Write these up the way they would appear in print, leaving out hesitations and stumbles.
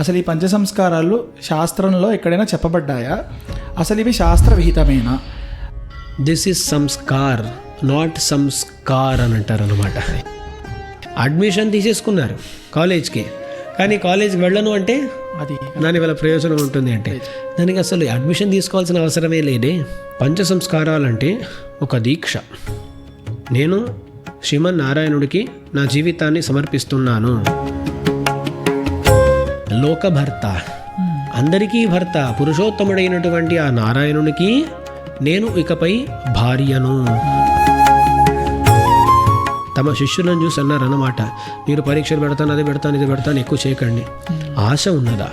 అసలు ఈ పంచ సంస్కారాలు శాస్త్రంలో ఎక్కడైనా చెప్పబడ్డాయా? అసలు ఇవి శాస్త్ర విహితమేనా? దిస్ ఈజ్ సంస్కార్, నాట్ సంస్కార్ అని అంటారు అనమాట. అడ్మిషన్ తీసేసుకున్నారు కాలేజ్కి, కానీ కాలేజ్కి వెళ్ళను అంటే అది దానివల్ల ప్రయోజనం ఉంటుంది అంటే దానికి అసలు అడ్మిషన్ తీసుకోవాల్సిన అవసరమే లేదే. పంచ సంస్కారాలంటే ఒక దీక్ష. నేను శ్రీమన్నారాయణుడికి నా జీవితాన్ని సమర్పిస్తున్నాను. లోకభర్త, అందరికీ భర్త, పురుషోత్తముడైనటువంటి ఆ నారాయణునికి నేను ఇకపై భార్యను. తమ శిష్యులను చూసి అన్నారన్నమాట, మీరు పరీక్షలు పెడతాను, అది పెడతాను, ఇది పెడతాను, ఎక్కువ చేయకండి. ఆశ ఉన్నదా,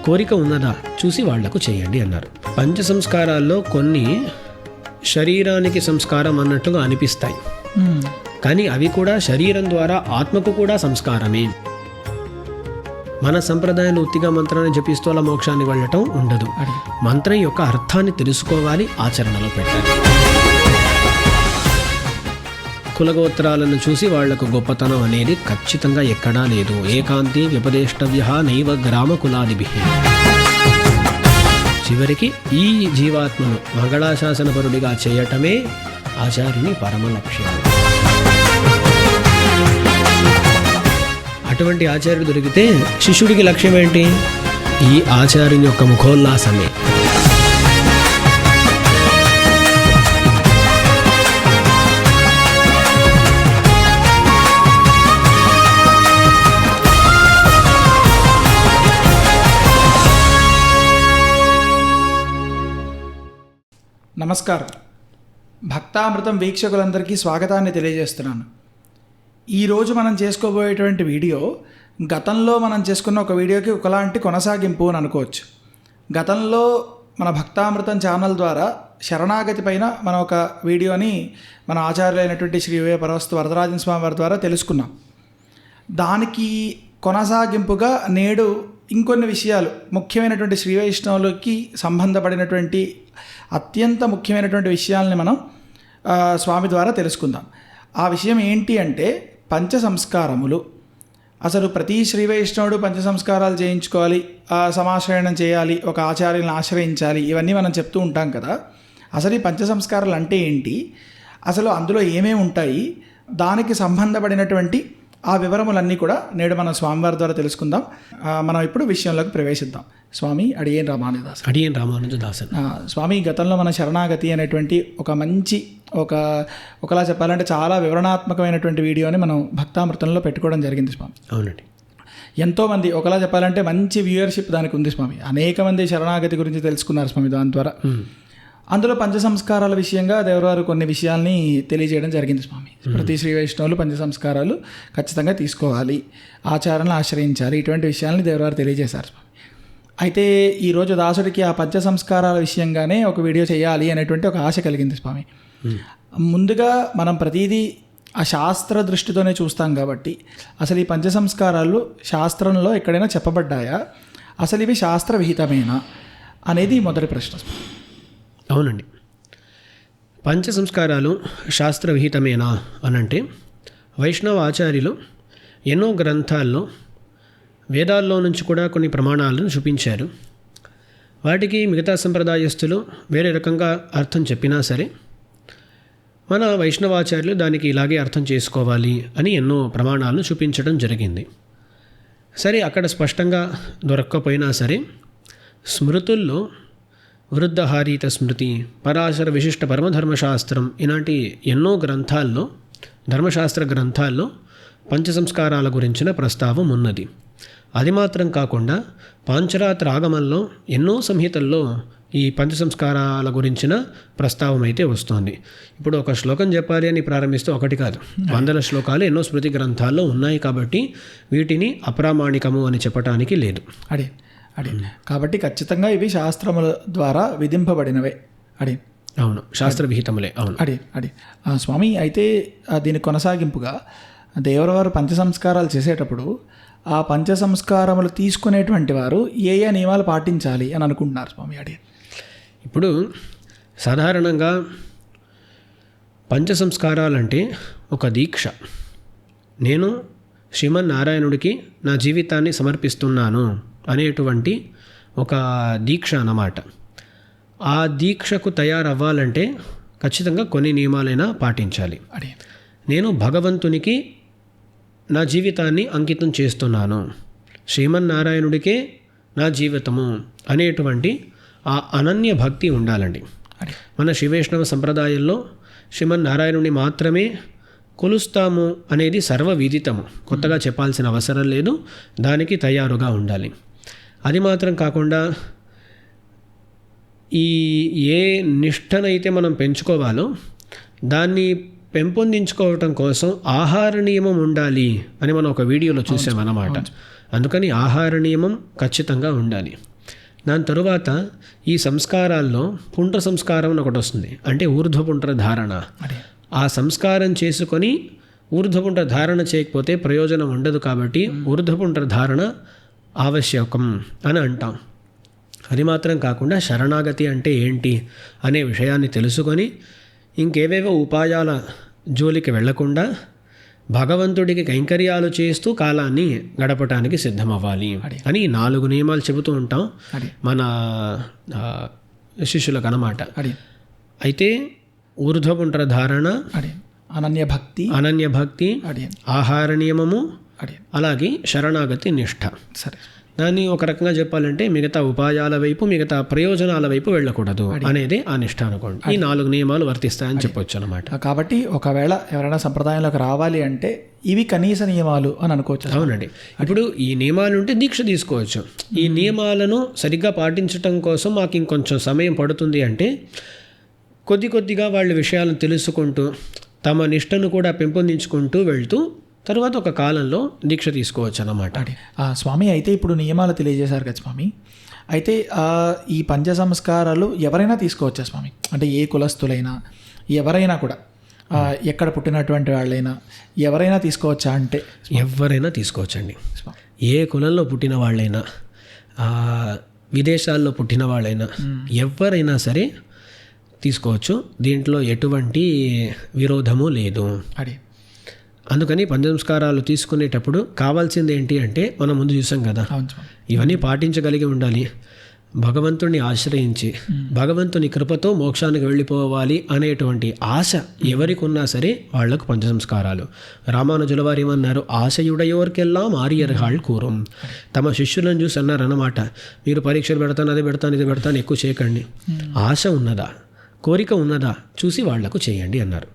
కోరిక ఉన్నదా చూసి వాళ్లకు చేయండి అన్నారు. పంచ సంస్కారాల్లో కొన్ని శరీరానికి సంస్కారం అన్నట్టుగా అనిపిస్తాయి, కానీ అవి కూడా శరీరం ద్వారా ఆత్మకు కూడా సంస్కారమే. మన సంప్రదాయంలో ఉత్తిగా మంత్రాన్ని జపిస్తూ అలా మోక్షాన్ని వెళ్ళటం ఉండదు. మంత్రం యొక్క అర్థాన్ని తెలుసుకోవాలి, ఆచరణలో పెట్టాలి. కులగోత్రాలను చూసి వాళ్లకు గొప్పతనం అనేది ఖచ్చితంగా ఎక్కడా లేదు. ఏకాంతి వ్యపదేష్టవ్య నైవ గ్రామ కులాదిభిః. చివరికి ఈ జీవాత్మను మంగళాశాసనపరుడిగా చేయటమే ఆచార్యుని పరమ లక్ష్యం. అటువంటి ఆచార్యుడు దొరికితే శిష్యుడికి లక్ష్యం ఏంటి? ఈ ఆచార్యుని యొక్క ముఖోల్లాసమే. నమస్కారం. భక్తామృతం వీక్షకులందరికీ స్వాగతాన్ని తెలియజేస్తున్నాను. ఈరోజు మనం చేసుకోబోయేటువంటి వీడియో గతంలో మనం చేసుకున్న ఒక వీడియోకి ఒకలాంటి కొనసాగింపు అని అనుకోవచ్చు. గతంలో మన భక్తామృతం ఛానల్ ద్వారా శరణాగతి పైన మనం ఒక వీడియోని మన ఆచార్యులైనటువంటి శ్రీ పరవస్తు వరదరాజన్ స్వామి వారి ద్వారా తెలుసుకున్నాం. దానికి కొనసాగింపుగా నేడు ఇంకొన్ని విషయాలు, ముఖ్యమైనటువంటి శ్రీ వైష్ణవులకి సంబంధపడినటువంటి అత్యంత ముఖ్యమైనటువంటి విషయాల్ని మనం స్వామి ద్వారా తెలుసుకుందాం. ఆ విషయం ఏంటి అంటే పంచ సంస్కారములు. అసలు ప్రతి శ్రీ వైష్ణవుడు పంచ సంస్కారాలు చేయించుకోవాలి, సమాశ్రయణం చేయాలి, ఒక ఆచార్యులను ఆశ్రయించాలి, ఇవన్నీ మనం చెప్తూ ఉంటాం కదా. అసలు ఈ పంచ సంస్కారాలు అంటే ఏంటి, అసలు అందులో ఏమేమి ఉంటాయి, దానికి సంబంధపడినటువంటి ఆ వివరములన్నీ కూడా నేడు మన స్వామివారి ద్వారా తెలుసుకుందాం. మనం ఇప్పుడు విషయంలోకి ప్రవేశిద్దాం. స్వామి అడియేన్ రామానుజదాసన్. స్వామి, గతంలో మన శరణాగతి అనేటువంటి ఒక మంచి ఒకలా చెప్పాలంటే చాలా వివరణాత్మకమైనటువంటి వీడియోని మనం భక్తామృతంలో పెట్టుకోవడం జరిగింది స్వామి. అవునండి. ఎంతోమంది, ఒకలా చెప్పాలంటే మంచి వ్యూయర్షిప్ దానికి ఉంది స్వామి. అనేక మంది శరణాగతి గురించి తెలుసుకున్నారు స్వామి దాని ద్వారా. అందులో పంచ సంస్కారాల విషయంగా దేవరారు కొన్ని విషయాల్ని తెలియజేయడం జరిగింది స్వామి. ప్రతి శ్రీ వైష్ణవులు పంచ సంస్కారాలు ఖచ్చితంగా తీసుకోవాలి, ఆచారాలను ఆశ్రయించాలి, ఇటువంటి విషయాల్ని దేవరారు తెలియజేశారు స్వామి. అయితే ఈరోజు దాసుడికి ఆ పంచ సంస్కారాల విషయంగానే ఒక వీడియో చేయాలి అనేటువంటి ఒక ఆశ కలిగింది స్వామి. ముందుగా మనం ప్రతిదీ ఆ శాస్త్ర దృష్టితోనే చూస్తాం కాబట్టి అసలు ఈ పంచ సంస్కారాలు శాస్త్రంలో ఎక్కడైనా చెప్పబడ్డాయా? అసలు ఇవి శాస్త్ర విహితమేనా అనేది మొదటి ప్రశ్న. అవునండి. పంచ సంస్కారాలు శాస్త్ర విహితమేనా అనంటే వైష్ణవ ఆచార్యులు ఎన్నో గ్రంథాల్లో, వేదాల్లో నుంచి కూడా కొన్ని ప్రమాణాలను చూపించారు. వాటికి మిగతా సంప్రదాయస్తులు వేరే రకంగా అర్థం చెప్పినా సరే మన వైష్ణవాచార్యులు దానికి ఇలాగే అర్థం చేసుకోవాలి అని ఎన్నో ప్రమాణాలను చూపించడం జరిగింది. సరే, అక్కడ స్పష్టంగా దొరక్కపోయినా సరే స్మృతుల్లో వృద్ధహారీత స్మృతి, పరాశర విశిష్ట పరమధర్మశాస్త్రం ఇలాంటి ఎన్నో గ్రంథాల్లో, ధర్మశాస్త్ర గ్రంథాల్లో పంచ సంస్కారాల గురించిన ప్రస్తావం ఉన్నది. అది మాత్రం కాకుండా పాంచరాత్ర ఆగమంలో ఎన్నో సంహితల్లో ఈ పంచ సంస్కారాల గురించిన ప్రస్తావం అయితే వస్తుంది. ఇప్పుడు ఒక శ్లోకం చెప్పాలి అని ప్రారంభిస్తే ఒకటి కాదు, వందల శ్లోకాలు ఎన్నో స్మృతి గ్రంథాల్లో ఉన్నాయి. కాబట్టి వీటిని అప్రామాణికము అని చెప్పటానికి లేదు. అడే కాబట్టి ఖచ్చితంగా ఇవి శాస్త్రముల ద్వారా విధింపబడినవే. అవును, శాస్త్ర విహితములే. అవును. స్వామి, అయితే దీని కొనసాగింపుగా దేవరవారు పంచ సంస్కారాలు చేసేటప్పుడు ఆ పంచ సంస్కారములు తీసుకునేటువంటి వారు ఏ ఏ నియమాలు పాటించాలి అని అనుకుంటున్నారు స్వామి? ఇప్పుడు సాధారణంగా పంచ సంస్కారాలంటే ఒక దీక్ష. నేను శ్రీమన్నారాయణుడికి నా జీవితాన్ని సమర్పిస్తున్నాను అనేటువంటి ఒక దీక్ష అన్నమాట. ఆ దీక్షకు తయారవ్వాలంటే ఖచ్చితంగా కొన్ని నియమాలైనా పాటించాలి. అదే నేను భగవంతునికి నా జీవితాన్ని అంకితం చేస్తున్నాను, శ్రీమన్నారాయణుడికే నా జీవితము అనేటువంటి ఆ అనన్య భక్తి ఉండాలండి. అదే మన శ్రీవైష్ణవ సంప్రదాయంలో శ్రీమన్నారాయణుని మాత్రమే కొలుస్తాము అనేది సర్వవిదితము, కొత్తగా చెప్పాల్సిన అవసరం లేదు. దానికి తయారుగా ఉండాలి. అది మాత్రం కాకుండా ఈ ఏ నిష్టనైతే మనం పెంచుకోవాలో దాన్ని పెంపొందించుకోవటం కోసం ఆహార నియమం ఉండాలి అని మనం ఒక వీడియోలో చూసామన్నమాట. అందుకని ఆహార నియమం ఖచ్చితంగా ఉండాలి. దాని తరువాత ఈ సంస్కారాల్లో పుండ్ర సంస్కారం అని ఒకటి వస్తుంది, అంటే ఊర్ధ్వపుండ్ర ధారణ. ఆ సంస్కారం చేసుకొని ఊర్ధ్వపుండ్ర ధారణ చేయకపోతే ప్రయోజనం ఉండదు. కాబట్టి ఊర్ధ్వపుండ్ర ధారణ ఆవశ్యకం అని అంటాం. అది మాత్రం కాకుండా శరణాగతి అంటే ఏంటి అనే విషయాన్ని తెలుసుకొని ఇంకేవేవో ఉపాయాల జోలికి వెళ్లకుండా భగవంతుడికి కైంకర్యాలు చేస్తూ కాలాన్ని గడపటానికి సిద్ధమవ్వాలి అని 4 నియమాలు చెబుతూ ఉంటాం మన శిష్యులకు అన్నమాట. అయితే ఊర్ధ్వపుండ్ర ధారణ, అనన్య భక్తి, ఆహార నియమము, అలాగే శరణాగతి నిష్ఠ. సరే, దాన్ని ఒక రకంగా చెప్పాలంటే మిగతా ఉపాయాల వైపు, మిగతా ప్రయోజనాల వైపు వెళ్ళకూడదు అనేది ఆ నిష్ఠ అనుకోండి. ఈ 4 నియమాలు వర్తిస్తాయని చెప్పొచ్చు అనమాట. కాబట్టి ఒకవేళ ఎవరైనా సంప్రదాయంలోకి రావాలి అంటే ఇవి కనీస నియమాలు అని అనుకోవచ్చు. అవునండి. ఇప్పుడు ఈ నియమాలు ఉంటే దీక్ష తీసుకోవచ్చు. ఈ నియమాలను సరిగ్గా పాటించడం కోసం మాకు ఇంకొంచెం సమయం పడుతుంది అంటే కొద్దిగా వాళ్ళ విషయాలను తెలుసుకుంటూ తమ నిష్టను కూడా పెంపొందించుకుంటూ వెళ్తూ తర్వాత ఒక కాలంలో దీక్ష తీసుకోవచ్చు అన్నమాట. స్వామి, అయితే ఇప్పుడు నియమాలు తెలియజేశారు కదా స్వామి, అయితే ఈ పంచ సంస్కారాలు ఎవరైనా తీసుకోవచ్చా స్వామి? అంటే ఏ కులస్తులైనా, ఎవరైనా కూడా, ఎక్కడ పుట్టినటువంటి వాళ్ళైనా ఎవరైనా తీసుకోవచ్చా? అంటే ఎవరైనా తీసుకోవచ్చండి. ఏ కులంలో పుట్టిన వాళ్ళైనా, విదేశాల్లో పుట్టిన వాళ్ళైనా, ఎవరైనా సరే తీసుకోవచ్చు. దీంట్లో ఎటువంటి విరోధము లేదు. అందుకని పంచసంస్కారాలు తీసుకునేటప్పుడు కావాల్సింది ఏంటి అంటే మనం ముందు చూసాం కదా, ఇవన్నీ పాటించగలిగి ఉండాలి. భగవంతుడిని ఆశ్రయించి భగవంతుని కృపతో మోక్షానికి వెళ్ళిపోవాలి అనేటువంటి ఆశ ఎవరికి ఉన్నా సరే వాళ్లకు పంచసంస్కారాలు. రామానుజుల వారు ఏమన్నారు, ఆశయుడయోర్కెల్లాం ఆర్యర్హాళ్ కూరం. తమ శిష్యులను చూసి అన్నారు అన్నమాట, మీరు పరీక్షలు పెడతాను, అది పెడతాను, ఇది పెడతాను, ఎక్కువ చేయకండి. ఆశ ఉన్నదా, కోరిక ఉన్నదా చూసి వాళ్లకు చేయండి అన్నారు.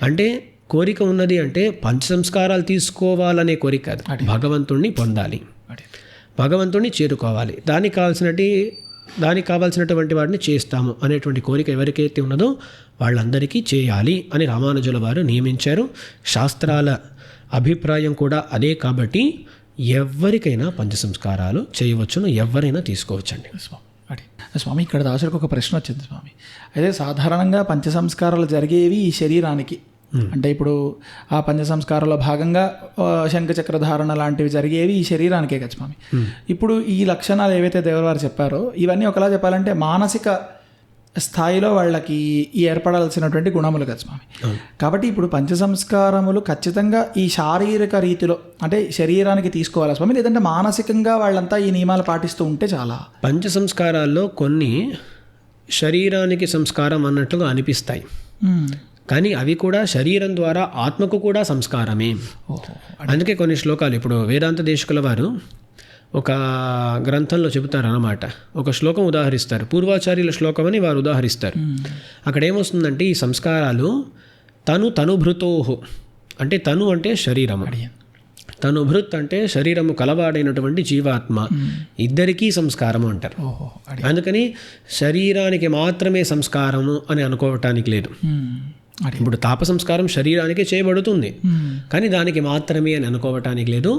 అంటే కోరిక ఉన్నది అంటే పంచసంస్కారాలు తీసుకోవాలనే కోరిక కాదు, భగవంతుణ్ణి పొందాలి, భగవంతుణ్ణి చేరుకోవాలి, దానికి కావాల్సినటువంటి వాటిని చేస్తాము అనేటువంటి కోరిక ఎవరికైతే ఉన్నదో వాళ్ళందరికీ చేయాలి అని రామానుజుల వారు నియమించారు. శాస్త్రాల అభిప్రాయం కూడా అదే. కాబట్టి ఎవరికైనా పంచసంస్కారాలు చేయవచ్చును, ఎవరైనా తీసుకోవచ్చండి. స్వామి, ఇక్కడ దాసులకు ఒక ప్రశ్న వచ్చింది స్వామి. అయితే సాధారణంగా పంచసంస్కారాలు జరిగేవి ఈ శరీరానికి, అంటే ఇప్పుడు ఆ పంచ సంస్కారంలో భాగంగా శంఖచక్రధారణ లాంటివి జరిగేవి ఈ శరీరానికే కదా స్వామి. ఇప్పుడు ఈ లక్షణాలు ఏవైతే దేవరవారు చెప్పారో ఇవన్నీ ఒకలా చెప్పాలంటే మానసిక స్థాయిలో వాళ్ళకి ఏర్పడాల్సినటువంటి గుణములు కదా స్వామి. కాబట్టి ఇప్పుడు పంచ సంస్కారములు ఖచ్చితంగా ఈ శారీరక రీతిలో అంటే శరీరానికి తీసుకోవాలా స్వామి, లేదంటే మానసికంగా వాళ్ళంతా ఈ నియమాలు పాటిస్తూ ఉంటే చాలా? పంచ సంస్కారాల్లో కొన్ని శరీరానికి సంస్కారం అన్నట్లుగా అనిపిస్తాయి, కానీ అవి కూడా శరీరం ద్వారా ఆత్మకు కూడా సంస్కారమే. అందుకే కొన్ని శ్లోకాలు ఇప్పుడు వేదాంత దేశికుల వారు ఒక గ్రంథంలో చెబుతారు అన్నమాట. ఒక శ్లోకం ఉదాహరిస్తారు, పూర్వాచార్యుల శ్లోకం అని వారు ఉదాహరిస్తారు. అక్కడ ఏమొస్తుందంటే ఈ సంస్కారాలు తనుభృతోహు, అంటే తను అంటే శరీరము, తనుభృత్ అంటే శరీరము కలవాడైనటువంటి జీవాత్మ, ఇద్దరికీ సంస్కారము అంటారు. అందుకని శరీరానికి మాత్రమే సంస్కారము అని అనుకోవటానికి లేదు. ఇప్పుడు తాప సంస్కారం శరీరానికి చేయబడుతుంది, కానీ దానికి మాత్రమే అని అనుకోవటానికి లేదు,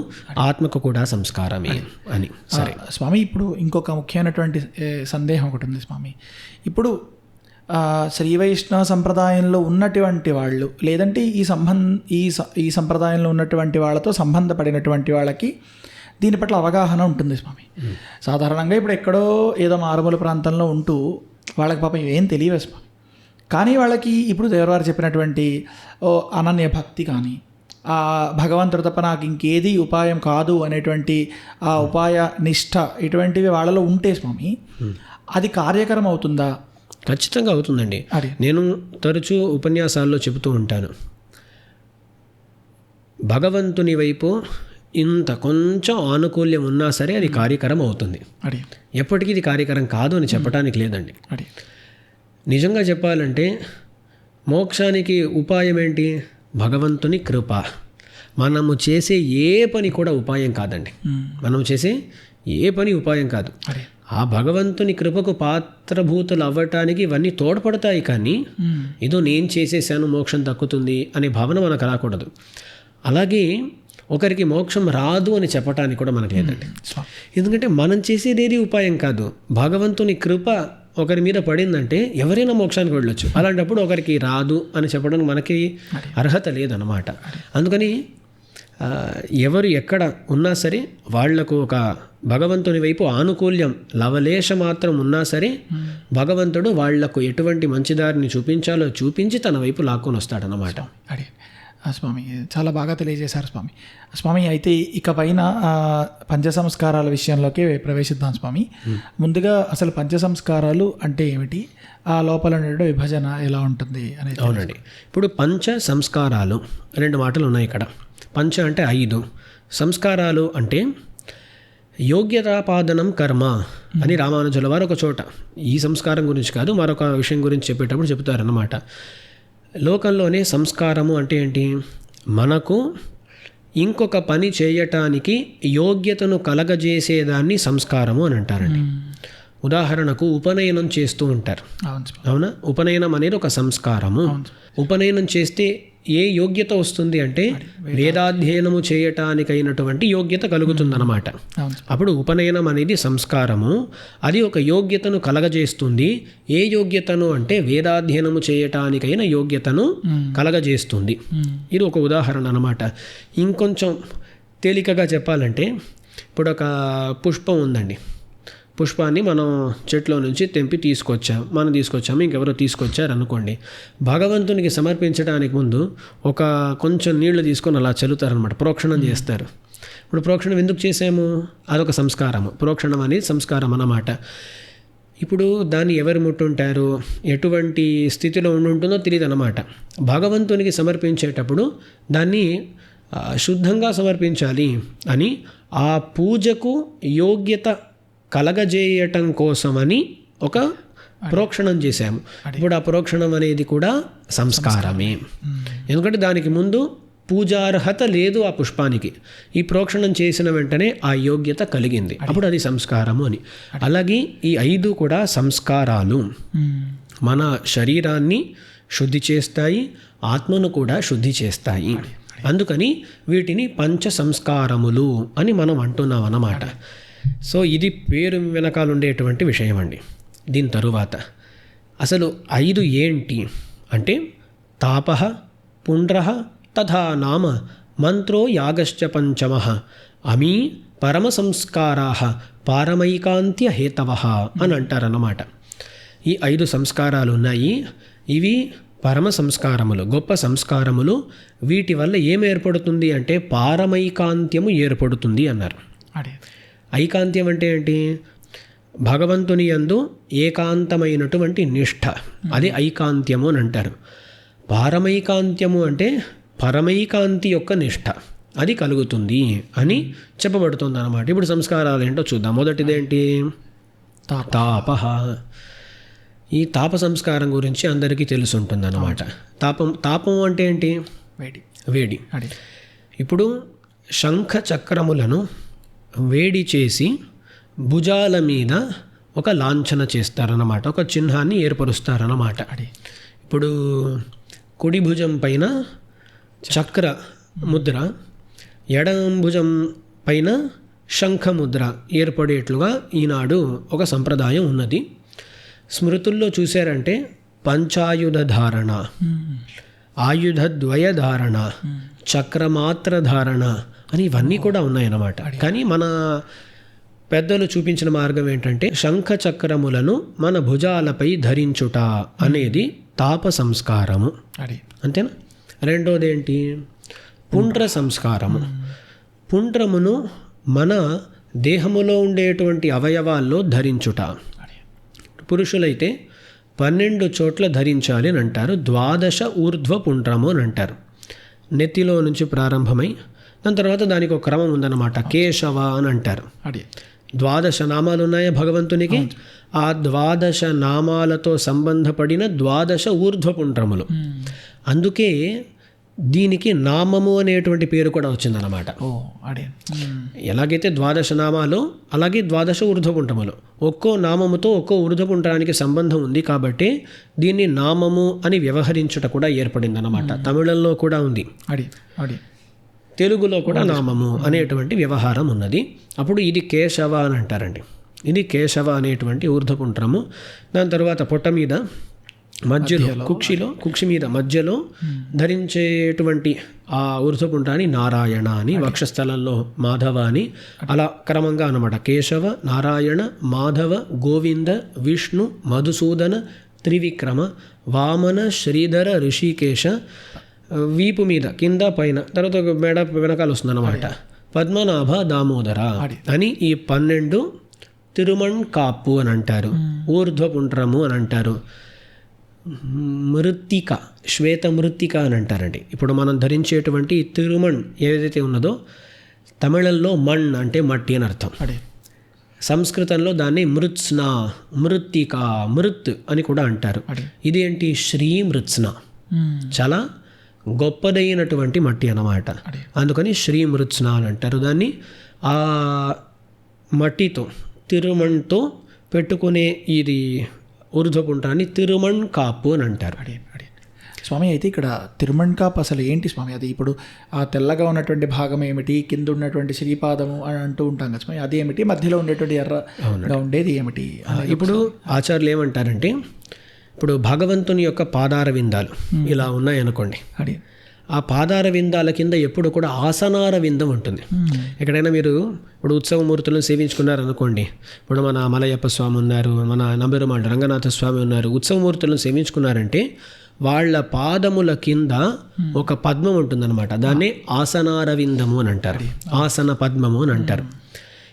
ఆత్మకు కూడా సంస్కారమే అని. సరే స్వామి, ఇప్పుడు ఇంకొక ముఖ్యమైనటువంటి సందేహం ఒకటి ఉంది స్వామి. ఇప్పుడు శ్రీ వైష్ణవ సంప్రదాయంలో ఉన్నటువంటి వాళ్ళు, లేదంటే ఈ సంప్రదాయంలో ఉన్నటువంటి వాళ్ళతో సంబంధపడినటువంటి వాళ్ళకి దీని పట్ల అవగాహన ఉంటుంది స్వామి. సాధారణంగా ఇప్పుడు ఎక్కడో ఏదో మారుమూల ప్రాంతంలో ఉంటూ వాళ్ళకి పాపం ఏం తెలియదు స్వామి. కానీ వాళ్ళకి ఇప్పుడు దేవరవారు చెప్పినటువంటి అనన్య భక్తి కానీ, ఆ భగవంతుడు తప్ప నాకు ఇంకేది ఉపాయం కాదు అనేటువంటి ఆ ఉపాయ నిష్ఠ ఇటువంటివి వాళ్ళలో ఉంటే స్వామి అది కార్యకరం అవుతుందా? ఖచ్చితంగా అవుతుందండి. నేను తరచూ ఉపన్యాసాల్లో చెబుతూ ఉంటాను, భగవంతుని వైపు ఇంత కొంచెం ఆనుకూల్యం ఉన్నా సరే అది కార్యకరం అవుతుంది. ఎప్పటికీ ఇది కార్యకరం కాదు అని చెప్పడానికి లేదండి. నిజంగా చెప్పాలంటే మోక్షానికి ఉపాయం ఏంటి? భగవంతుని కృప. మనము చేసే ఏ పని కూడా ఉపాయం కాదండి. మనం చేసే ఏ పని ఉపాయం కాదు. ఆ భగవంతుని కృపకు పాత్రభూతులు అవ్వటానికి ఇవన్నీ తోడ్పడతాయి. కానీ ఏదో నేను చేసేసాను మోక్షం దక్కుతుంది అనే భావన మనకు రాకూడదు. అలాగే ఒకరికి మోక్షం రాదు అని చెప్పడానికి కూడా మనకు లేదండి. ఎందుకంటే మనం చేసేదేది ఉపాయం కాదు. భగవంతుని కృప ఒకరి మీద పడిందంటే ఎవరైనా మోక్షానికి వెళ్ళొచ్చు. అలాంటప్పుడు ఒకరికి రాదు అని చెప్పడానికి మనకి అర్హత లేదన్నమాట. అందుకని ఎవరు ఎక్కడ ఉన్నా సరే వాళ్లకు ఒక భగవంతుని వైపు ఆనుకూల్యం లవలేశ మాత్రం ఉన్నా సరే భగవంతుడు వాళ్లకు ఎటువంటి మంచిదారిని చూపించాలో చూపించి తన వైపు లాక్కొని వస్తాడన్నమాట. స్వామి చాలా బాగా తెలియజేశారు స్వామి. స్వామి అయితే ఇక పైన పంచ సంస్కారాల విషయంలోకి ప్రవేశిద్దాం స్వామి. ముందుగా అసలు పంచ సంస్కారాలు అంటే ఏమిటి, ఆ లోపల ఉండే విభజన ఎలా ఉంటుంది అనేది. అవునండి, ఇప్పుడు పంచ సంస్కారాలు 2 మాటలు ఉన్నాయి ఇక్కడ. పంచ అంటే 5, సంస్కారాలు అంటే యోగ్యతాపాదనం కర్మ అని రామానుజుల వారు ఒక చోట ఈ సంస్కారం గురించి కాదు మరొక విషయం గురించి చెప్పేటప్పుడు చెబుతారన్నమాట. లోకంలోనే సంస్కారము అంటే ఏంటి? మనకు ఇంకొక పని చేయటానికి యోగ్యతను కలగజేసేదాన్ని సంస్కారము అని అంటారండి. ఉదాహరణకు ఉపనయనం చేస్తూ ఉంటారు, అవునా? ఉపనయనం అనేది ఒక సంస్కారము. ఉపనయనం చేస్తే ఏ యోగ్యత వస్తుంది అంటే వేదాధ్యయనము చేయటానికైనటువంటి యోగ్యత కలుగుతుందన్నమాట. అప్పుడు ఉపనయనం అనేది సంస్కారము, అది ఒక యోగ్యతను కలగజేస్తుంది. ఏ యోగ్యతను అంటే వేదాధ్యయనము చేయటానికైన యోగ్యతను కలగజేస్తుంది. ఇది ఒక ఉదాహరణ అన్నమాట. ఇంకొంచెం తేలికగా చెప్పాలంటే ఇప్పుడు ఒక పుష్పం ఉందండి. పుష్పాన్ని మనం చెట్లో నుంచి తెంపి మనం తీసుకొచ్చాము, ఇంకెవరో తీసుకొచ్చారు అనుకోండి. భగవంతునికి సమర్పించడానికి ముందు ఒక కొంచెం నీళ్లు తీసుకొని అలా చల్లుతారనమాట, ప్రోక్షణం చేస్తారు. ఇప్పుడు ప్రోక్షణం ఎందుకు చేసాము? అదొక సంస్కారము. ప్రోక్షణం అనేది సంస్కారం అన్నమాట. ఇప్పుడు దాన్ని ఎవరు ముట్టుంటారు, ఎటువంటి స్థితిలో ఉంటుందో తెలియదు అన్నమాట. భగవంతునికి సమర్పించేటప్పుడు దాన్ని శుద్ధంగా సమర్పించాలి అని ఆ పూజకు యోగ్యత కలగజేయటం కోసమని ఒక ప్రోక్షణం చేశాము. ఇప్పుడు ఆ ప్రోక్షణం అనేది కూడా సంస్కారమే. ఎందుకంటే దానికి ముందు పూజార్హత లేదు ఆ పుష్పానికి. ఈ ప్రోక్షణం చేసిన వెంటనే ఆ యోగ్యత కలిగింది, అప్పుడు అది సంస్కారము అని. అలాగే ఈ 5 కూడా సంస్కారాలు మన శరీరాన్ని శుద్ధి చేస్తాయి, ఆత్మను కూడా శుద్ధి చేస్తాయి. అందుకని వీటిని పంచ సంస్కారములు అని మనం అంటున్నాం అన్నమాట. సో ఇది పేరు వెనకాల ఉండేటువంటి విషయం అండి. దీని తరువాత అసలు 5 ఏంటి అంటే తాపః, పుండ్రః, తథా నామ, మంత్రో యాగశ్చ పంచమః, అమీ పరమ సంస్కారాః, పారమైకాంత్య హేతవః అని అంటారన్నమాట. ఈ 5 సంస్కారాలు ఉన్నాయి. ఇవి పరమ సంస్కారములు, గొప్ప సంస్కారములు. వీటి వల్ల ఏం ఏర్పడుతుంది అంటే పారమైకాంత్యము ఏర్పడుతుంది అన్నారు. ఐకాంత్యం అంటే ఏంటి? భగవంతుని యందు ఏకాంతమైనటువంటి నిష్ఠ, అది ఐకాంత్యము అని అంటారు. పారమైకాంత్యము అంటే పరమైకాంతి యొక్క నిష్ఠ, అది కలుగుతుంది అని చెప్పబడుతుంది అన్నమాట. ఇప్పుడు సంస్కారాలు ఏంటో చూద్దాం. మొదటిదేంటి? తాపః. ఈ తాప సంస్కారం గురించి అందరికీ తెలిసి ఉంటుంది అన్నమాట. తాపం అంటే ఏంటి? వేడి. ఇప్పుడు శంఖ చక్రములను వేడి చేసి భుజాల మీద ఒక లాంఛన చేస్తారన్నమాట, ఒక చిహ్నాన్ని ఏర్పరుస్తారన్నమాట. ఇప్పుడు కుడి భుజం పైన చక్ర ముద్ర, ఎడమ భుజం పైన శంఖ ముద్ర ఏర్పడేట్లుగా ఈనాడు ఒక సంప్రదాయం ఉన్నది. స్మృతుల్లో చూశారంటే పంచాయుధ ధారణ, ఆయుధద్వయ ధారణ, చక్రమాత్ర ధారణ అని ఇవన్నీ కూడా ఉన్నాయన్నమాట. కానీ మన పెద్దలు చూపించిన మార్గం ఏంటంటే శంఖ చక్రములను మన భుజాలపై ధరించుట అనేది తాప సంస్కారము, అంతేనా? రెండోది ఏంటి? పుండ్ర సంస్కారము. పుండ్రమును మన దేహములో ఉండేటువంటి అవయవాల్లో ధరించుట. పురుషులైతే 12 చోట్ల ధరించాలి అని అంటారు. 12 ఊర్ధ్వ పుండ్రము అని అంటారు. నెత్తిలో నుంచి ప్రారంభమై దాని తర్వాత దానికి ఒక క్రమం ఉందన్నమాట. కేశవ అని అంటారు. 12 నామాలు ఉన్నాయా భగవంతునికి? ఆ 12 నామాలతో సంబంధపడిన 12 ఊర్ధ్వ పుండ్రములు. అందుకే దీనికి నామము అనేటువంటి పేరు కూడా వచ్చిందన్నమాట. ఎలాగైతే 12 నామాలు అలాగే 12 ఊర్ధ్వపుండ్రములు. ఒక్కో నామముతో ఒక్కో ఊర్ధ్వపుండ్రానికి సంబంధం ఉంది కాబట్టి దీన్ని నామము అని వ్యవహరించుట కూడా ఏర్పడిందన్నమాట. తమిళంలో కూడా ఉంది, తెలుగులో కూడా నామము అనేటువంటి వ్యవహారం ఉన్నది. అప్పుడు ఇది కేశవ అని అంటారండి. ఇది కేశవ అనేటువంటి ఊర్ధ్వపుండ్రము. దాని తర్వాత పొట్ట మీద మధ్యలో కుక్షి మీద మధ్యలో ధరించేటువంటి ఆ ఊర్ధ్వపుండ్రాన్ని నారాయణ అని, వక్షస్థలంలో మాధవ అని, అలా క్రమంగా అన్నమాట. కేశవ, నారాయణ, మాధవ, గోవింద, విష్ణు, మధుసూదన, త్రివిక్రమ, వామన, శ్రీధర, ఋషికేశ. వీపు మీద కింద పైన తర్వాత మెడ వెనకాల వస్తుందన్నమాట. పద్మనాభ, దామోదర అని ఈ 12 తిరుమణ్ కాపు అని అంటారు. ఊర్ధ్వపుండ్రము అని అంటారు. మృత్తిక, శ్వేత మృత్తిక అని అంటారండి. ఇప్పుడు మనం ధరించేటువంటి తిరుమణ్ ఏదైతే ఉన్నదో తమిళంలో మణ్ అంటే మట్టి అని అర్థం. సంస్కృతంలో దాన్ని మృత్స్న, మృత్తిక, మృత్ అని కూడా అంటారు. ఇది ఏంటి? శ్రీ మృత్స్న, చాలా గొప్పదైనటువంటి మట్టి అన్నమాట. అందుకని శ్రీ మృత్స్న అని అంటారు. దాన్ని ఆ మట్టితో తిరుమణ్తో పెట్టుకునే ఇది ఊర్ధ్వపుండ్రాన్ని తిరుమణ్ కాపు అని అంటారు. స్వామి, అయితే ఇక్కడ తిరుమణ్ కాపు అసలు ఏంటి స్వామి? అది ఇప్పుడు ఆ తెల్లగా ఉన్నటువంటి భాగం ఏమిటి, కింద ఉన్నటువంటి శ్రీపాదము అని అంటూ ఉంటాం కదా స్వామి, అది ఏమిటి, మధ్యలో ఉండేటువంటి ఎర్రగా ఉండేది ఏమిటి? ఇప్పుడు ఆచార్యులు ఏమంటారంటే, ఇప్పుడు భగవంతుని యొక్క పాదార విందాలు ఇలా ఉన్నాయనుకోండి. ఆ పాదార విందాల కింద ఎప్పుడు కూడా ఆసనార విందం ఉంటుంది. ఎక్కడైనా మీరు ఇప్పుడు ఉత్సవమూర్తులను సేవించుకున్నారనుకోండి. ఇప్పుడు మన మలయప్ప స్వామి ఉన్నారు, మన నంబెరుమాళ్ళ రంగనాథ స్వామి ఉన్నారు. ఉత్సవమూర్తులను సేవించుకున్నారంటే వాళ్ళ పాదముల కింద ఒక పద్మం ఉంటుందన్నమాట. దాన్ని ఆసనార విందము అని అంటారు, ఆసన పద్మము అని అంటారు.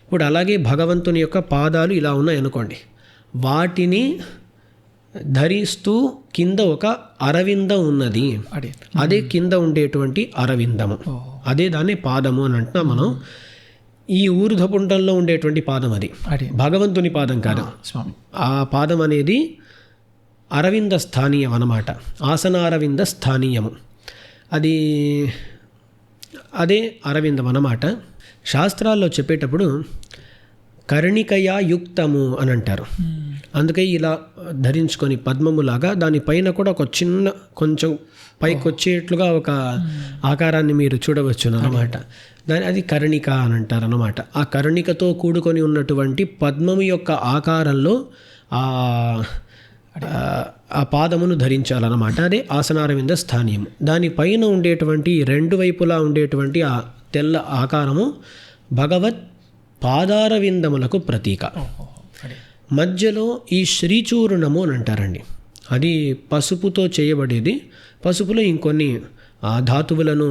ఇప్పుడు అలాగే భగవంతుని యొక్క పాదాలు ఇలా ఉన్నాయనుకోండి, వాటిని ధరిస్తూ కింద ఒక అరవిందం ఉన్నది. అదే కింద ఉండేటువంటి అరవిందము, అదే దాన్ని పాదము అని అంటున్నాం మనం. ఈ ఊర్ధ్వపుండ్రంలో ఉండేటువంటి పాదం అది భగవంతుని పాదం కాదు స్వామి. ఆ పాదం అనేది అరవింద స్థానీయం అన్నమాట. ఆసనారవింద స్థానీయము, అది అదే అరవిందం అన్నమాట. శాస్త్రాల్లో చెప్పేటప్పుడు కర్ణికయా యుక్తము అని అంటారు. అందుకే ఇలా ధరించుకొని పద్మములాగా దానిపైన కూడా ఒక చిన్న కొంచెం పైకి వచ్చేట్లుగా ఒక ఆకారాన్ని మీరు చూడవచ్చు అన్నమాట. అది కర్ణిక అని అంటారు అన్నమాట. ఆ కర్ణికతో కూడుకొని ఉన్నటువంటి పద్మము యొక్క ఆకారంలో ఆ పాదమును ధరించాలన్నమాట. అదే ఆసనారవింద స్థానీయం. దానిపైన ఉండేటువంటి 2 వైపులా ఉండేటువంటి ఆ తెల్ల ఆకారము భగవత్ పాదారవిందములకు ప్రతీక. మధ్యలో ఈ శ్రీచూర్ణము అని అంటారండి. అది పసుపుతో చేయబడేది. పసుపులో ఇంకొన్ని ధాతువులను